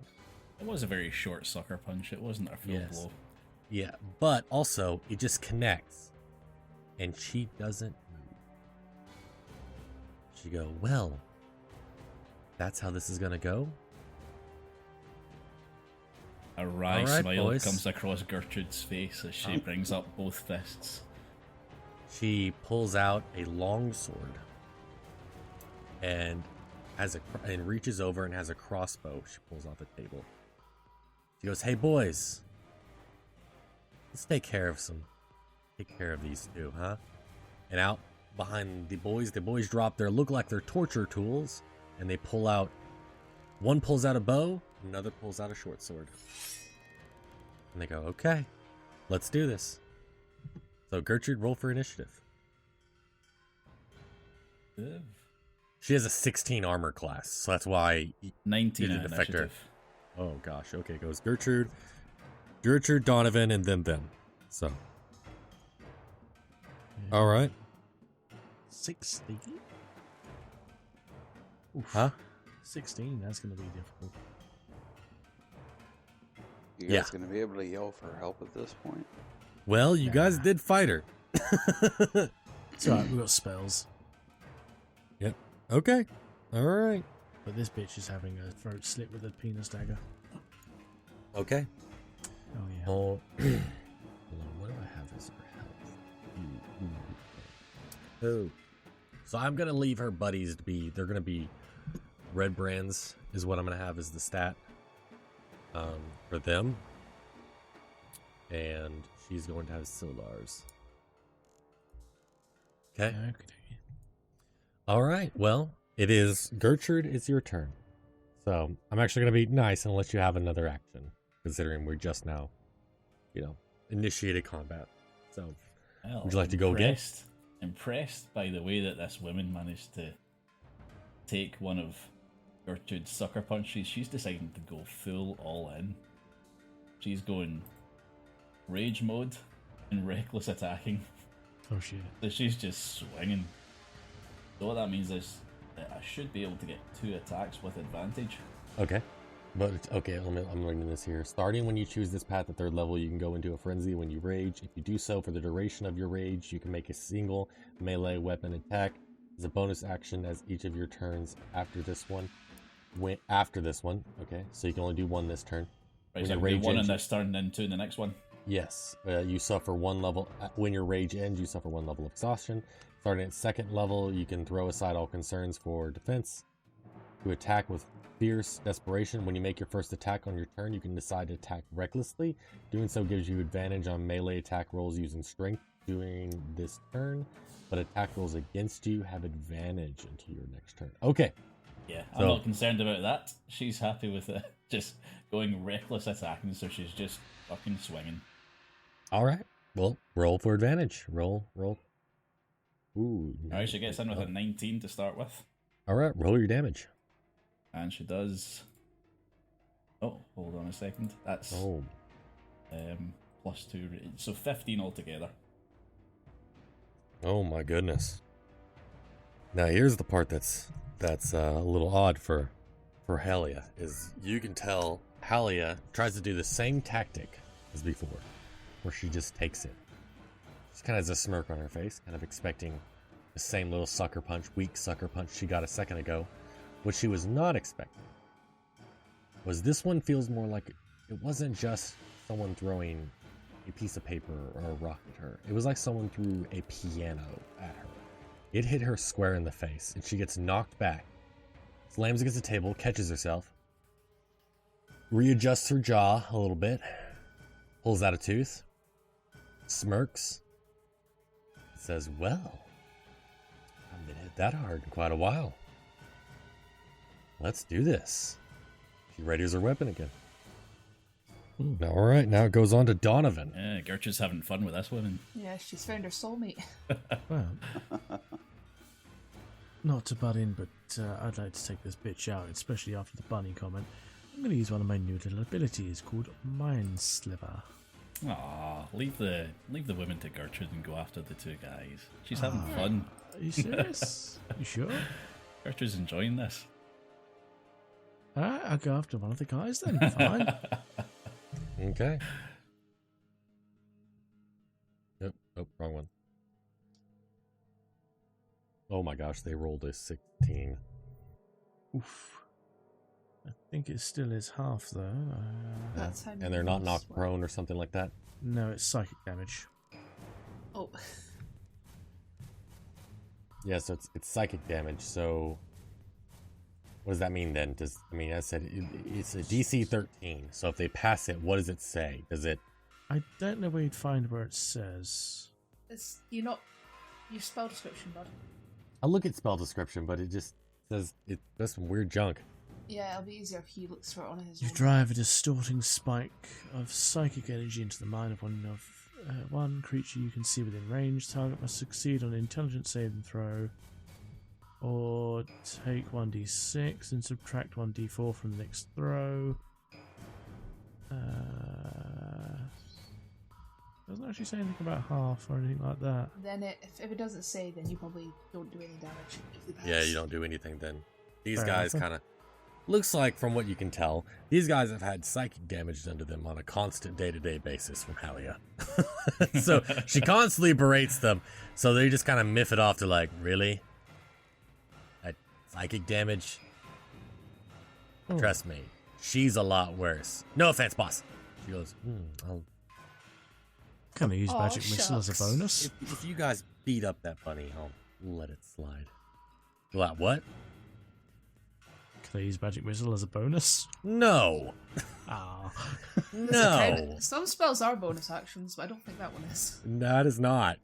It was a very short sucker punch. It wasn't a full Yes. blow. Yeah, but also it just connects, and she doesn't move. She go, well, that's how this is gonna go. A wry All right, smile boys. comes across Gertrude's face as she brings up both fists. She pulls out a long sword and and reaches over and has a crossbow. She pulls off the table. She goes, "Hey boys, let's take care of these two, huh?" And out behind the boys drop their look like they're torture tools, and they pull out. One pulls out a bow, another pulls out a short sword. And they go, "Okay, let's do this." So Gertrude, roll for initiative. She has a 16 armor class, so that's why 19 You're the defector. initiative. Oh gosh, okay, it goes Gertrude, Donovan, and then them. So, all right, 16? Oof. huh? 16, that's going to be difficult. You Yeah. guys gonna be able to yell for help at this point? Well, you guys did fight her. It's alright, we've got spells. Yep. Okay. All right. But this bitch is having a throat slit with a penis dagger. Okay. Oh yeah. Oh, hold on, what do I have as her health? Oh. So I'm going to leave her buddies to be, they're going to be red brands is what I'm going to have as the stat for them. And she's going to have Sildars. Okay. All right. Well, it is Gertrude. It's your turn. So I'm actually going to be nice and let you have another action, considering we're just now, initiated combat. So Well, would you like to go again? Impressed by the way that this woman managed to take one of Gertrude's sucker punches. She's deciding to go full all in. She's going rage mode and reckless attacking. Oh shit. So she's just swinging. So what that means is that I should be able to get 2 attacks with advantage. Okay. But I'm learning this here. Starting when you choose this path at 3rd level, you can go into a frenzy when you rage. If you do so for the duration of your rage, you can make a single melee weapon attack as a bonus action as each of your turns after this one. Okay, so you can only do 1 this turn. Right, so I can do 1 in this turn and then 2 in the next one. Yes, you suffer 1 level. When your rage ends, you suffer 1 level of exhaustion. Starting at 2nd level, you can throw aside all concerns for defense. To attack with fierce desperation. When you make your first attack on your turn, you can decide to attack recklessly. Doing so gives you advantage on melee attack rolls using strength during this turn, but attack rolls against you have advantage into your next turn. Okay. Yeah, I'm not concerned about that. She's happy with it. Just going reckless attacking, so she's just fucking swinging. All right. Well, roll for advantage. Roll. Ooh. Alright, she gets in with a 19 to start with. All right, roll your damage. And she does... Oh, hold on a second. That's plus 2, so 15 altogether. Oh my goodness. Now here's the part that's a little odd for Halia, is you can tell Halia tries to do the same tactic as before, where she just takes it. She kind of has a smirk on her face, kind of expecting the same little weak sucker punch she got a second ago. What she was not expecting was this one feels more like it wasn't just someone throwing a piece of paper or a rock at her. It was like someone threw a piano at her. It hit her square in the face, and she gets knocked back, slams against the table, catches herself, readjusts her jaw a little bit, pulls out a tooth, smirks, says, well, I haven't been hit that hard in quite a while. Let's do this. She readies her weapon again. All right, now it goes on to Donovan. Yeah, Gertrude's having fun with this woman. Yeah, she's found her soulmate. Well, not to butt in, but I'd like to take this bitch out, especially after the bunny comment. I'm going to use one of my new little abilities called Mind Sliver. Aw, leave the women to Gertrude and go after the 2 guys. She's having fun. Are you serious? You sure? Gertrude's enjoying this. Alright, I'll go after one of the guys then. Fine. Okay. Nope, wrong one. Oh my gosh, they rolled a 16. Oof. I think it still is half though. That's how And they're not knocked prone or something like that? No, it's psychic damage. Oh. Yeah, so it's psychic damage, so what does that mean then? I said it's a DC 13, so if they pass it, what does it say? Does it... I don't know where you'd find where it says. It's your spell description, bud. I look at spell description, but it just says that's some weird junk. Yeah, it'll be easier if he looks for it on his You own. drive a distorting spike of psychic energy into the mind of one creature you can see within range. Target must succeed on an intelligence saving throw, or take 1d6 and subtract 1d4 from the next throw. Doesn't actually say anything about half or anything like that. Then if it doesn't say, then you probably don't do any damage. If they pass. Yeah, you don't do anything then. These Fair guys enough. kind of... Looks like, from what you can tell, these guys have had psychic damage done to them on a constant day-to-day basis from Halia. So she constantly berates them, so they just kind of miff it off to like, really? That psychic damage? Oh. Trust me, she's a lot worse. No offense, boss. She goes, I'll... Can I use Aw, magic missile as a shucks. bonus? If you guys beat up that bunny, let it slide. What? Can I use magic missile as a bonus? No. Ah. No. Some spells are bonus actions, but I don't think that one is. That is not.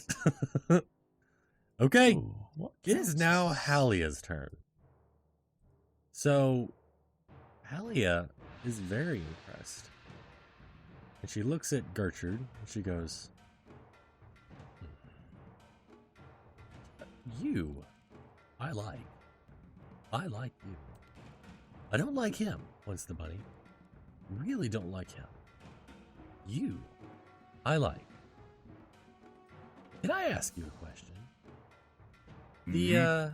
Okay. Ooh, what It is now Halia's turn. So, Halia is very impressed. And she looks at Gertrude and she goes, You, I like you. I don't like him, wants the bunny. Really don't like him. You, I like. Can I ask you a question? The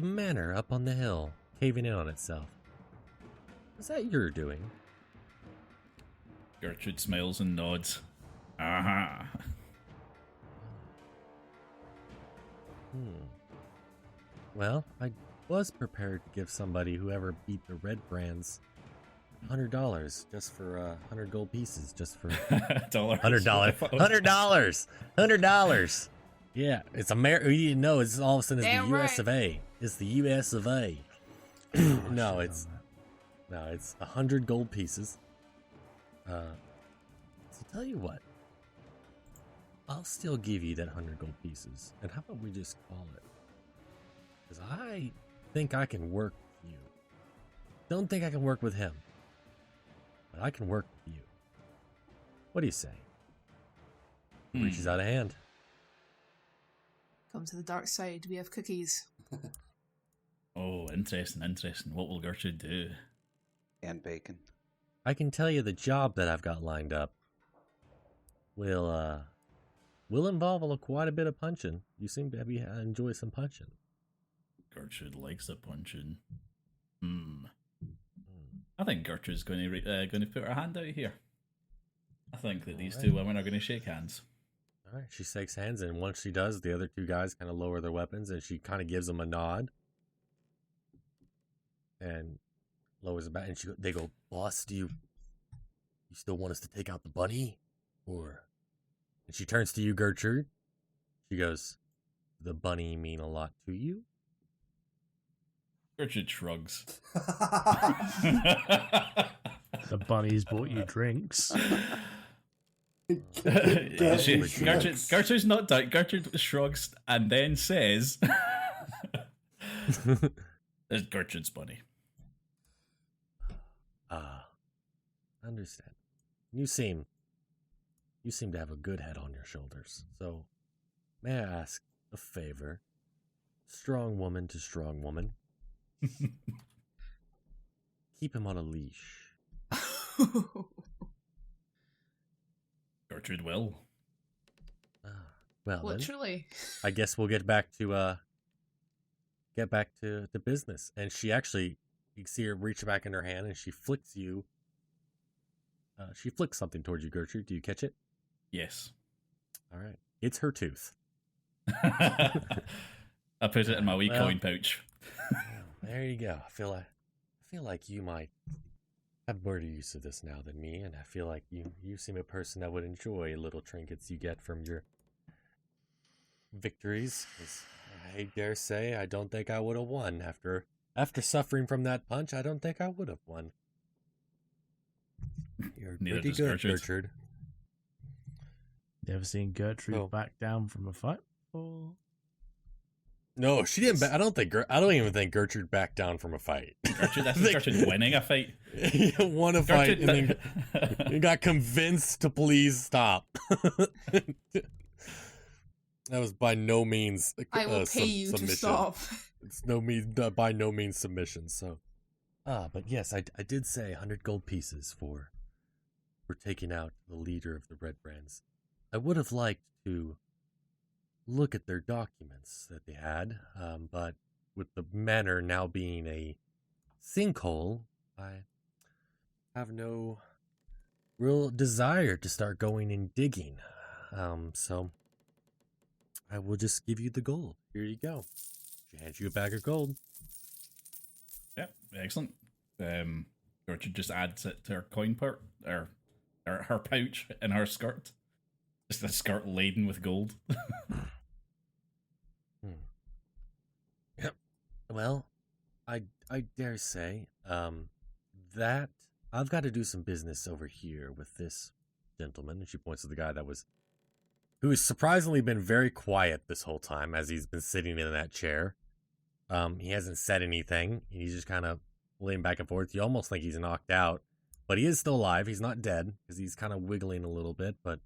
manor up on the hill, caving in on itself. Was that your doing? Gertrude smiles and nods. Aha. Well, I was prepared to give somebody who ever beat the red brands $100 just for 100 gold pieces, just for $100. Yeah, it's you didn't know. It's all of a sudden it's Damn the US right. of A. It's the US of A. No, it's 100 gold pieces. So tell you what, I'll still give you that 100 gold pieces. And how about we just call it? Because I think I can work with you. Don't think I can work with him, but I can work with you. What do you say? Reaches out a hand. Come to the dark side. We have cookies. Oh, interesting. What will Gertrude do? And bacon. I can tell you the job that I've got lined up will involve quite a bit of punching. You seem to enjoy some punching. Gertrude likes the punching. I think Gertrude's going to put her hand out here. I think that these two women are going to shake hands. All right, she shakes hands, and once she does, the other two guys kind of lower their weapons, and she kind of gives them a nod, and lowers it back, and they go, "Boss, do you still want us to take out the bunny, or?" And she turns to you, Gertrude. She goes, "The bunny mean a lot to you?" Gertrude shrugs. The bunny's bought you drinks. Gertrude's not done. Gertrude shrugs and then says, "It's Gertrude's bunny." I understand. You seem to have a good head on your shoulders. So, may I ask a favor? Strong woman to strong woman. Keep him on a leash. Gertrude will. Well, then, Literally. I guess we'll get back to business. And she actually, you see her reach back in her hand, and she flicks you. She flicks something towards you, Gertrude. Do you catch it? Yes. All right. It's her tooth. I put it in my wee coin pouch. There you go. I feel like you might have better use of this now than me, and I feel like you seem a person that would enjoy little trinkets you get from your victories. 'Cause I dare say I don't think I would have won after suffering from that punch. I don't think I would have won. You're Neither pretty does good, Gertrude. Gertrude. You ever seen Gertrude back down from a fight? Or... No, she didn't. I don't even think Gertrude backed down from a fight. Gertrude winning a fight. He won a fight and then he got convinced to please stop. That was by no means. I will pay you submission. to stop. It's by no means submission. So, but yes, I did say 100 gold pieces for taking out the leader of the Red Brands. I would have liked to look at their documents that they had, but with the manor now being a sinkhole, I have no real desire to start going and digging. So I will just give you the gold. Here you go. She hands you a bag of gold. Yep, excellent. Gertrude just adds it to her coin part, or her pouch in her skirt. Just a skirt laden with gold. Well, I dare say that I've got to do some business over here with this gentleman. And she points to the guy who's surprisingly been very quiet this whole time as he's been sitting in that chair. He hasn't said anything. He's just kind of laying back and forth. You almost think he's knocked out, but he is still alive. He's not dead because he's kind of wiggling a little bit, but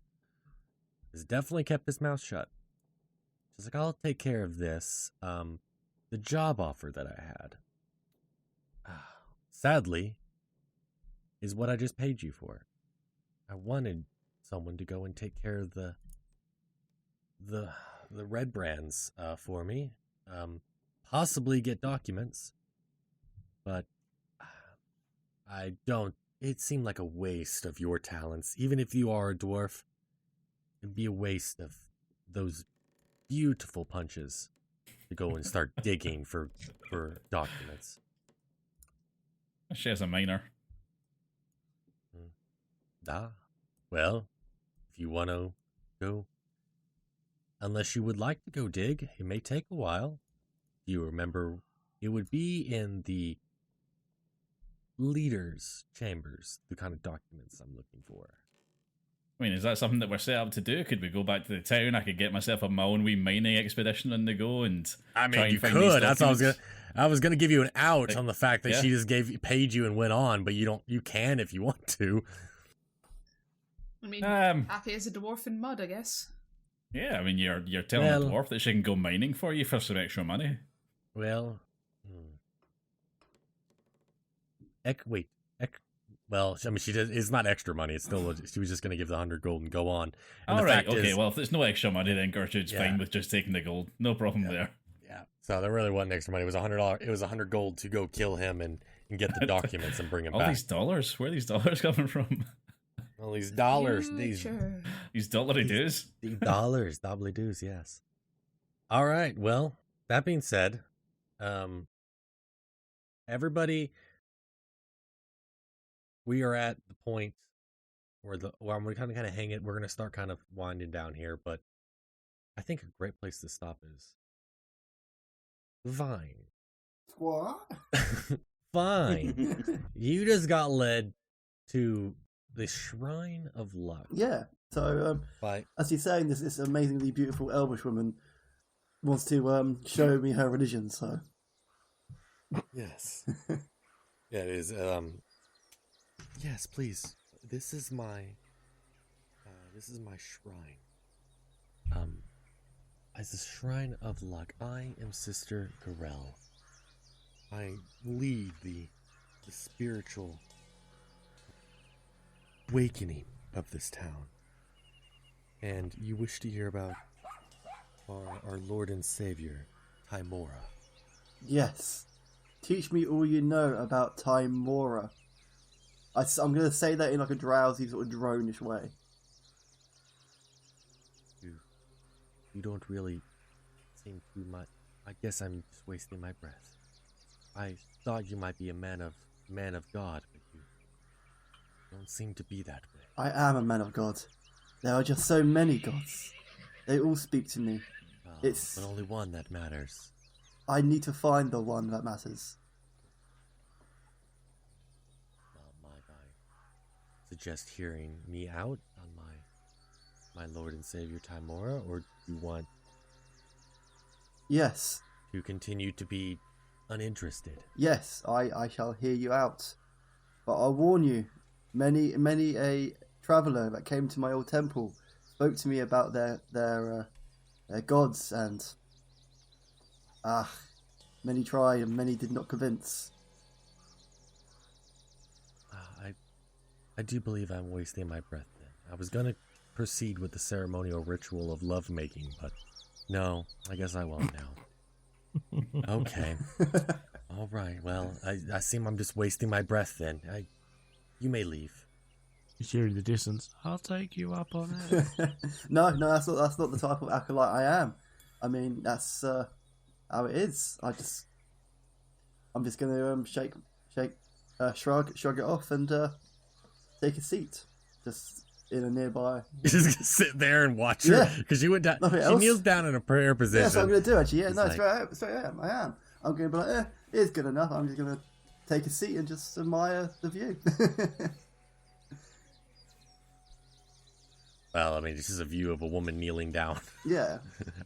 has definitely kept his mouth shut. She's like, I'll take care of this. The job offer that I had, sadly, is what I just paid you for. I wanted someone to go and take care of the red brands for me, possibly get documents, but I don't. It seemed like a waste of your talents. Even if you are a dwarf, it'd be a waste of those beautiful punches to go and start digging for documents. She has a minor. Well, if you want to go, unless you would like to go dig, it may take a while. You remember, it would be in the leader's chambers, the kind of documents I'm looking for. I mean, is that something that we're set up to do? Could we go back to the town? I could get myself my own wee mining expedition on the go, and I try mean, you and find these could. That's what documents. I was gonna give you an out Like, on the fact that yeah. she just paid you and went on, but you don't. You can if you want to. I mean, Um, happy as a dwarf in mud, I guess. Yeah, I mean, you're telling Well- the dwarf that she can go mining for you for some extra money. Well, well, I mean, she did. It's not extra money. It's still. She was just going to give the 100 gold and go on. And All the right, fact okay. is- Well, if there's no extra money, then Gertrude's Yeah. fine with just taking the gold. No problem Yeah. there. Yeah. So there really wasn't extra money. It was $100. It was 100 gold to go kill him and get the documents and bring him All back. these dollars. Where are these dollars coming from? All these dollars. Future. These dollary dues. These dollars. Doubly doos. Yes. All right. Well, that being said, everybody, we are at the point where I'm going to kind of hang it. We're going to start kind of winding down here, but I think a great place to stop is Vine. What? Fine. You just got led to the Shrine of Luck. Yeah. So, By as he's saying, this amazingly beautiful elvish woman wants to show me her religion. So, yes. Yeah, it is. Yes, please. This is my shrine. As the Shrine of Luck, I am Sister Garel. I lead the spiritual awakening of this town. And you wish to hear about our Lord and Savior, Timora. yes. Teach me all you know about Timora. I'm going to say that in like a drowsy, sort of dronish way. You don't really seem too much. I guess I'm just wasting my breath. I thought you might be a man of God, but you don't seem to be that way. I am a man of God. There are just so many gods. They all speak to me. Well, It's- but only one that matters. I need to find the one that matters. Well, might I suggest hearing me out on my Lord and Savior Timora, or do you want Yes, to continue to be uninterested? yes, I shall hear you out. But I'll warn you, many a traveller that came to my old temple spoke to me about their gods, and many tried and many did not convince. I do believe I'm wasting my breath then. I was gonna proceed with the ceremonial ritual of lovemaking, but no, I guess I won't now. Okay. All right. Well, I seem I'm just wasting my breath then. You may leave. You hear in the distance, I'll take you up on it. No, that's not the type of acolyte I am. I mean, that's how it is. I'm just gonna shrug it off and take a seat, just in a nearby. You're just gonna sit there and watch her Yeah. because she went down. Nothing She else. kneels down in a prayer position. Yeah, that's what I'm gonna do. Actually, yeah, It's no, like- straight I am. I'm going to be like, it's good enough. I'm just going to take a seat and just admire the view. Well, I mean, this is a view of a woman kneeling down Yeah.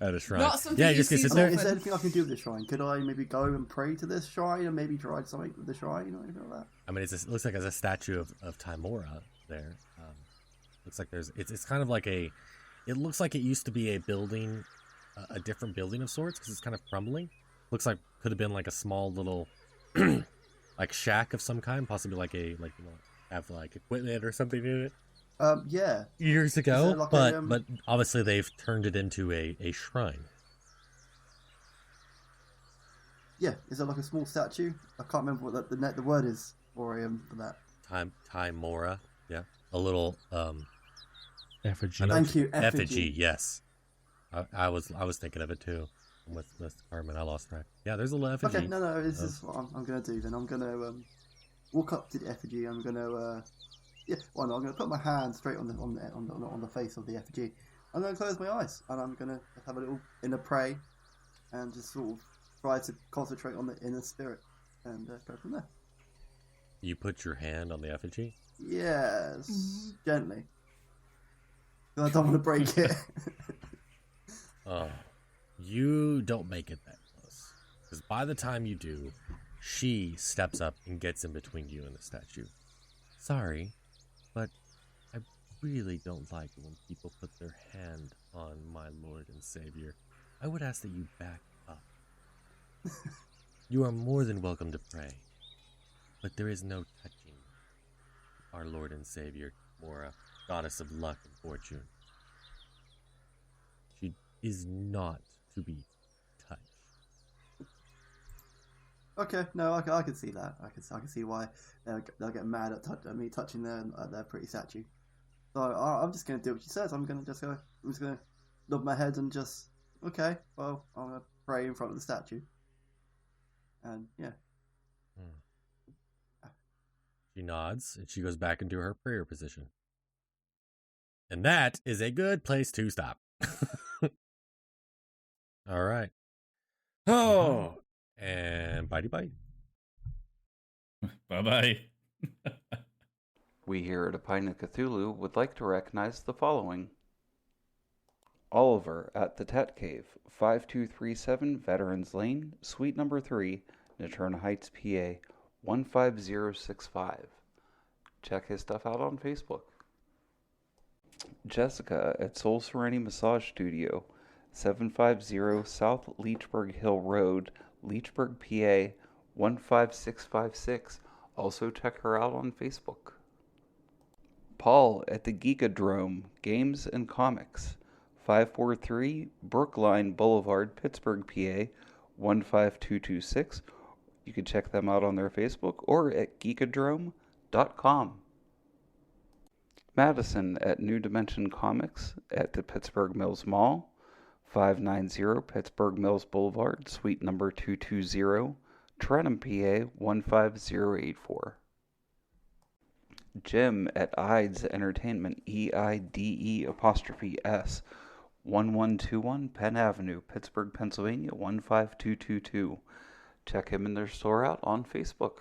at a shrine. Not something Yeah, you just gonna see sit I there. mean, is there anything I can do with the shrine? Could I maybe go and pray to this shrine and maybe try something with the shrine or anything like that? I mean, it looks like there's a statue of Timora there. Looks like it's kind of like it looks like it used to be a building, a different building of sorts, because it's kind of crumbling. Looks like could have been like a small little, like shack of some kind, possibly have like equipment or something in it. Yeah. Years ago, like but obviously they've turned it into a shrine. Yeah. Is there like a small statue? I can't remember what the word is for that. Timora, yeah, a little Effigy. Thank you, effigy. Yes, I was thinking of it too. With Carmen, I lost track. Yeah, there's a little effigy. Okay, no, this is what I'm going to do then. I'm going to walk up to the effigy. I'm going to I'm going to put my hand straight on the face of the effigy. I'm going to close my eyes and I'm going to have a little inner pray and just sort of try to concentrate on the inner spirit and go from there. You put your hand on the effigy? Yes, gently. I don't want to break it. Oh, you don't make it that close. Because by the time you do, she steps up and gets in between you and the statue. Sorry, but I really don't like it when people put their hand on my Lord and Savior. I would ask that you back up. You are more than welcome to pray, but there is no touching our Lord and Savior, Mora, goddess of luck and fortune. She is not to be touched. Okay, no, I can see that. I can see why they'll get mad at me touching their pretty statue. So I'm just going to do what she says. I'm just going to nod my head and just, okay, well, I'm going to pray in front of the statue. And yeah. She nods and she goes back into her prayer position. And that is a good place to stop. All right. Oh, and bitey bite. Bye-bye. We here at A Pint of Cthulhu would like to recognize the following. Oliver at the Tet Cave, 5237 Veterans Lane, Suite number 3, Naterna Heights, PA, 15065. Check his stuff out on Facebook. Jessica at Soul Serenity Massage Studio, 750 South Leechburg Hill Road, Leechburg, PA, 15656. Also check her out on Facebook. Paul at the Geekadrome Games and Comics, 543 Brookline Boulevard, Pittsburgh, PA, 15226. You can check them out on their Facebook or at geekadrome.com. Madison at New Dimension Comics at the Pittsburgh Mills Mall, 590 Pittsburgh Mills Boulevard, Suite number 220, Trenton, PA, 15084. Jim at Ides Entertainment, EIDE''S, 1121 Penn Avenue, Pittsburgh, Pennsylvania, 15222. Check him and their store out on Facebook.